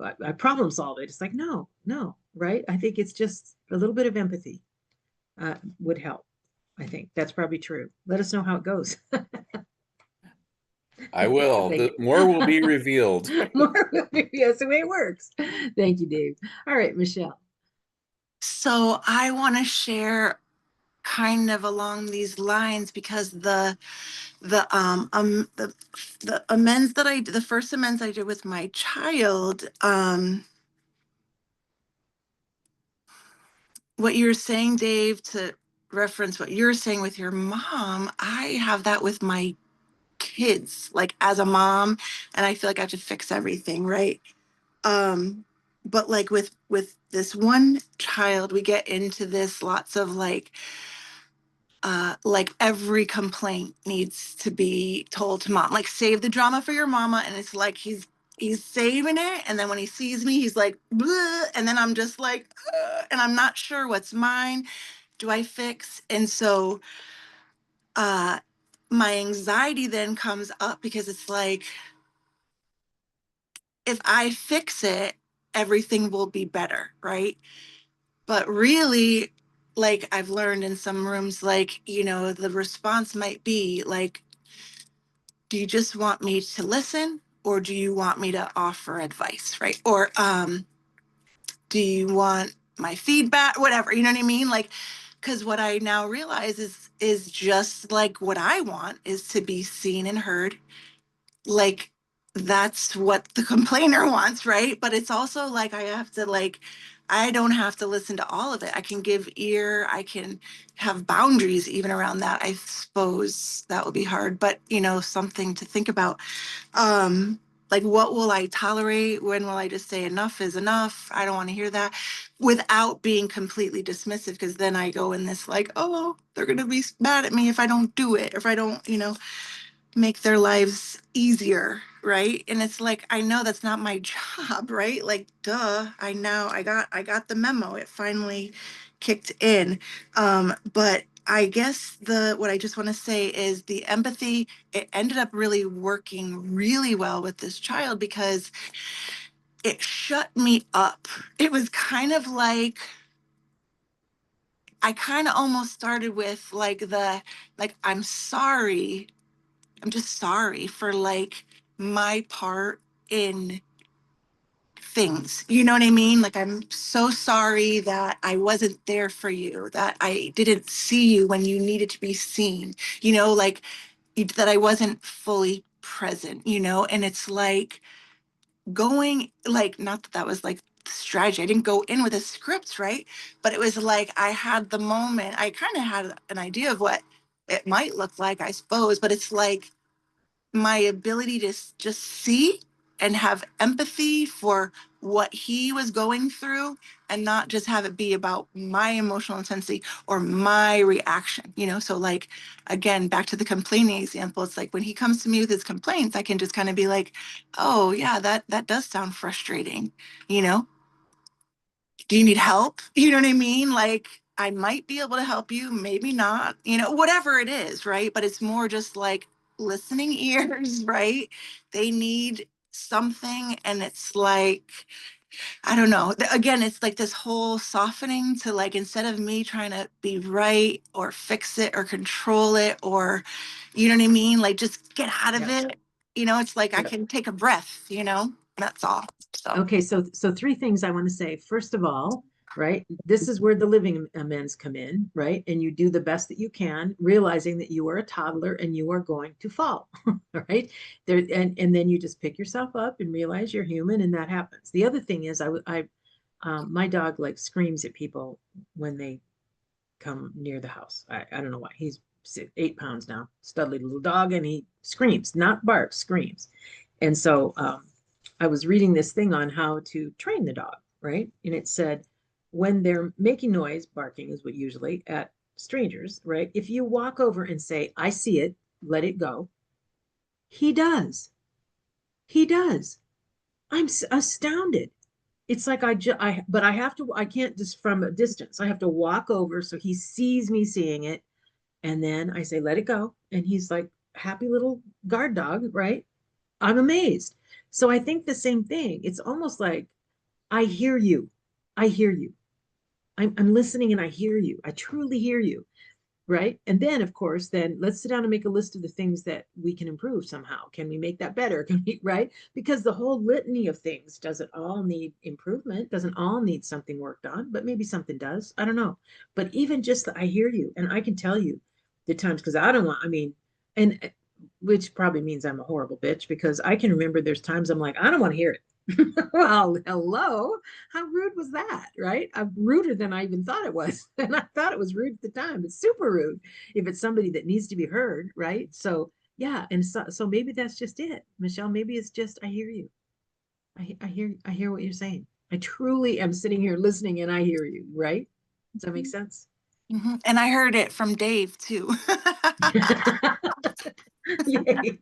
I problem solve it. It's like, no, right? I think it's just a little bit of empathy would help. I think that's probably true. Let us know how it goes. I will. Thank you. More will be revealed. More will be, yes, the way it works. Thank you, Dave. All right, Michelle. So I want to share kind of along these lines, because the amends that I did, the first amends I did with my child, what you're saying, Dave, to reference what you're saying with your mom, I have that with my kids, like as a mom, and I feel like I have to fix everything, right? But like with this one child, we get into this lots of like every complaint needs to be told to mom, like save the drama for your mama. And it's like he's saving it, and then when he sees me, he's like, bleh, and then I'm just like, and I'm not sure what's mine. Do I fix? And so my anxiety then comes up, because it's like, if I fix it, everything will be better, right? But really, like I've learned in some rooms, like, the response might be like, do you just want me to listen, or do you want me to offer advice, right? Or do you want my feedback, whatever, you know what I mean? Like, because what I now realize is just like what I want is to be seen and heard. Like, that's what the complainer wants, right? But it's also like I don't have to listen to all of it. I can give ear, I can have boundaries even around that. I suppose that would be hard, but something to think about. Like, what will I tolerate? When will I just say enough is enough? I don't want to hear that, without being completely dismissive, because then I go in this like, oh, they're gonna be mad at me if I don't do it, if I don't, make their lives easier, right? And it's like, I know that's not my job, right? Like, duh, I got the memo. It finally kicked in. But I guess what I just want to say is the empathy, it ended up really working really well with this child, because it shut me up. It was kind of like, I kind of almost started with I'm sorry. I'm just sorry for like my part in things. You know what I mean? Like, I'm so sorry that I wasn't there for you, that I didn't see you when you needed to be seen, like that I wasn't fully present, and it's like going, like, not that that was like strategy. I didn't go in with a script, right? But it was like I had the moment. I kind of had an idea of what it might look like, I suppose, but it's like my ability to just see and have empathy for what he was going through and not just have it be about my emotional intensity or my reaction, you know? So like, again, back to the complaining example, it's like when he comes to me with his complaints, I can just kind of be like, oh yeah, that does sound frustrating, you know? Do you need help? You know what I mean? Like, I might be able to help you, maybe not, you know, whatever it is, right? But it's more just like listening ears, right? They need something. And it's like, I don't know. Again, it's like this whole softening to like, instead of me trying to be right or fix it or control it or, you know what I mean? Like, just get out of it. You know, it's like I can take a breath, you know, that's all. So. Okay, so three things I want to say. First of all, right, this is where the living amends come in, right? And you do the best that you can, realizing that you are a toddler and you are going to fall, right? There, and then you just pick yourself up and realize you're human, and that happens. The other thing is, my dog like screams at people when they come near the house. I don't know why. He's 8 pounds now, studly little dog, and he screams, not barks, screams. And so I was reading this thing on how to train the dog, right? And it said when they're making noise, barking is what usually at strangers, right? If you walk over and say, I see it, let it go, he does. He does. I'm astounded. It's like but I have to, I can't just from a distance. I have to walk over so he sees me seeing it. And then I say, let it go. And he's like, happy little guard dog, right? I'm amazed. So I think the same thing. It's almost like, I hear you. I hear you. I'm listening and I hear you. I truly hear you. Right. And then, of course, then let's sit down and make a list of the things that we can improve somehow. Can we make that better? Can we, right? Because the whole litany of things doesn't all need improvement, doesn't all need something worked on, but maybe something does. I don't know. But even just I hear you, and I can tell you the times because I don't want, I mean, and which probably means I'm a horrible bitch because I can remember there's times I'm like, I don't want to hear it. Well, hello. How rude was that, right? I'm ruder than I even thought it was. And I thought it was rude at the time. It's super rude if it's somebody that needs to be heard, right? So yeah, and so maybe that's just it. Michelle, maybe it's just I hear you. I hear what you're saying. I truly am sitting here listening and I hear you, right? Does that make sense? Mm-hmm. And I heard it from Dave too. Yay.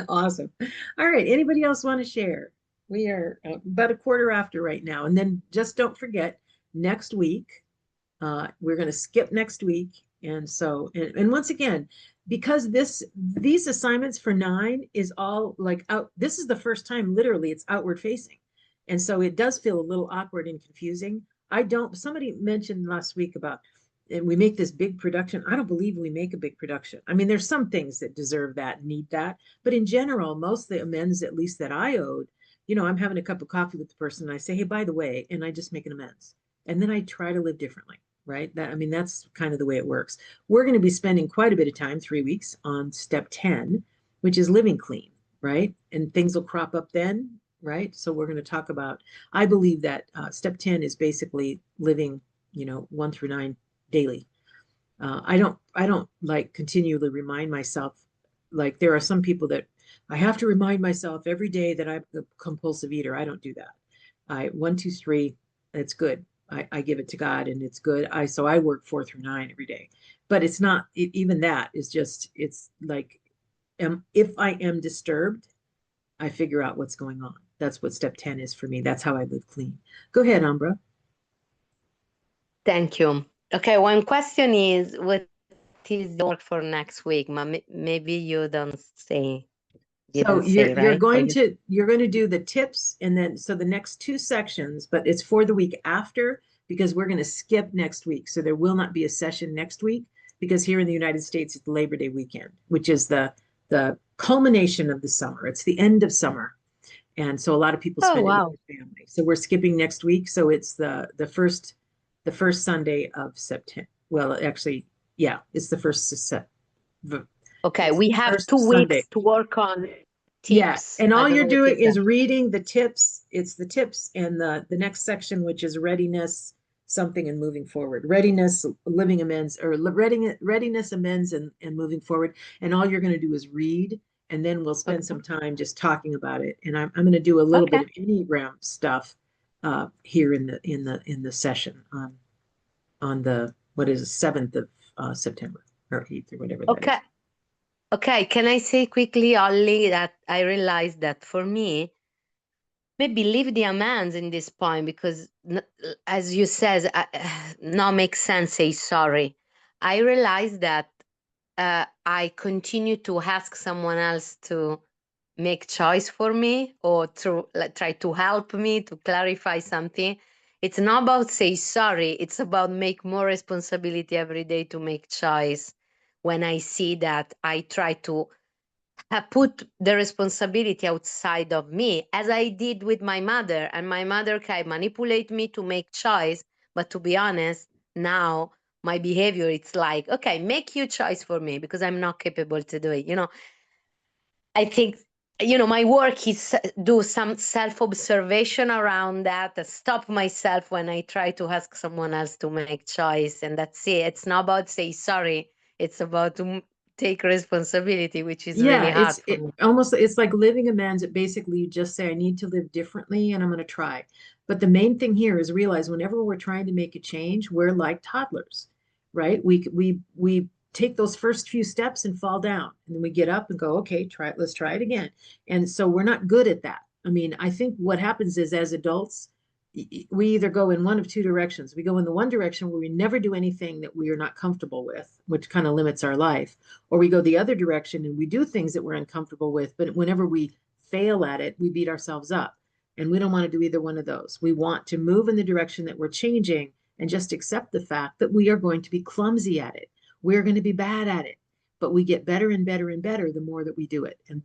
Awesome. All right. Anybody else want to share? We are about a quarter after right now. And then just don't forget next week, we're going to skip next week. And so, and once again, because these assignments for 9 is all like out, this is the first time literally it's outward facing. And so it does feel a little awkward and confusing. Somebody mentioned last week about, and we make this big production. I don't believe we make a big production. I mean, there's some things that deserve that, need that. But in general, most of the amends, at least that I owed, I'm having a cup of coffee with the person and I say, hey, by the way, and I just make an amends. And then I try to live differently, right? That's kind of the way it works. We're going to be spending quite a bit of time, 3 weeks, on step 10, which is living clean, right? And things will crop up then, right? So we're going to talk about, I believe that step 10 is basically living, 1 through 9 daily. I don't like continually remind myself, like there are some people that I have to remind myself every day that I'm a compulsive eater. I don't do that. 1, 2, 3, it's good. I give it to God and it's good. So I work 4 through 9 every day, but it's not, even that is just, it's like, if I am disturbed, I figure out what's going on. That's what step 10 is for me. That's how I live clean. Go ahead, Ambra. Thank you. Okay, one question is, what is the work for next week? Maybe you don't say. So you're going to do the tips, and then so the next 2 sections, but it's for the week after because we're going to skip next week. So there will not be a session next week because here in the United States it's Labor Day weekend, which is the culmination of the summer. It's the end of summer. And so a lot of people spend it with their family. So we're skipping next week. So it's the first Sunday of September. Well, actually, yeah, it's the first September. Okay, we have 2 weeks to work on tips. Yeah, and all you're doing is reading the tips. It's the tips and the next section, which is readiness, something, and moving forward. Readiness, living amends, or readiness, amends, and moving forward. And all you're going to do is read and then we'll spend some time just talking about it. And I'm going to do a little bit of Enneagram stuff here in the session on the, what is it, 7th of September or 8th or whatever that is. Okay, can I say quickly only that I realized that for me, maybe leave the amends in this point, because as you said, now makes sense, say sorry. I realized that I continue to ask someone else to make choice for me, or to try to help me to clarify something. It's not about say sorry, it's about make more responsibility every day to make choice. When I see that I try to put the responsibility outside of me, as I did with my mother, and my mother can manipulate me to make choice. But to be honest, now my behavior, it's like, okay, make your choice for me, because I'm not capable to do it. I think, my work is do some self-observation around that, stop myself when I try to ask someone else to make choice. And that's it. It's not about say sorry. It's about to take responsibility, which is really hard for me. It's like living amends. It basically, you just say, I need to live differently and I'm going to try. But the main thing here is realize whenever we're trying to make a change, we're like toddlers, right? We take those first few steps and fall down, and then we get up and go, okay, let's try it again. And so we're not good at that. I mean, I think what happens is, as adults, we either go in one of two directions. We go in the one direction where we never do anything that we are not comfortable with, which kind of limits our life, or we go the other direction and we do things that we're uncomfortable with, but whenever we fail at it, we beat ourselves up. And we don't want to do either one of those. We want to move in the direction that we're changing and just accept the fact that we are going to be clumsy at it. We're going to be bad at it, but we get better and better and better the more that we do it. And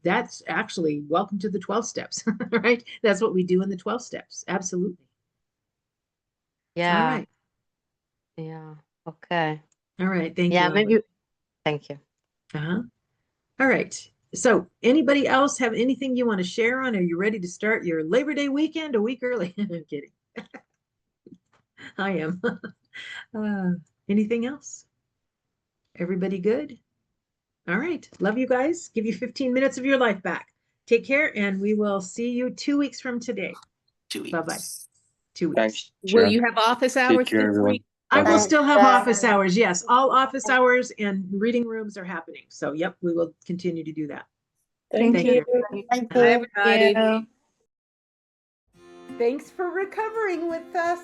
that's actually welcome to the 12 steps, right? That's what we do in the 12 steps. Absolutely. Yeah. All right. Yeah. Okay. All right. Thank Yeah, you. maybe. Thank you. Uh-huh. All right. So anybody else have anything you want to share on? Are you ready to start your Labor Day weekend a week early? I'm kidding. I am. Anything else? Everybody good? All right. Love you guys. Give you 15 minutes of your life back. Take care, and we will see you 2 weeks from today. 2 weeks. Bye-bye. 2 weeks. Thanks, Will Chair. you have office Take hours care, this everyone. week? I will Bye-bye. still have office hours. Yes, all office hours and reading rooms are happening. So, yep, we will continue to do that. Thank you. Thank Bye, you. everybody. Thanks for recovering with us.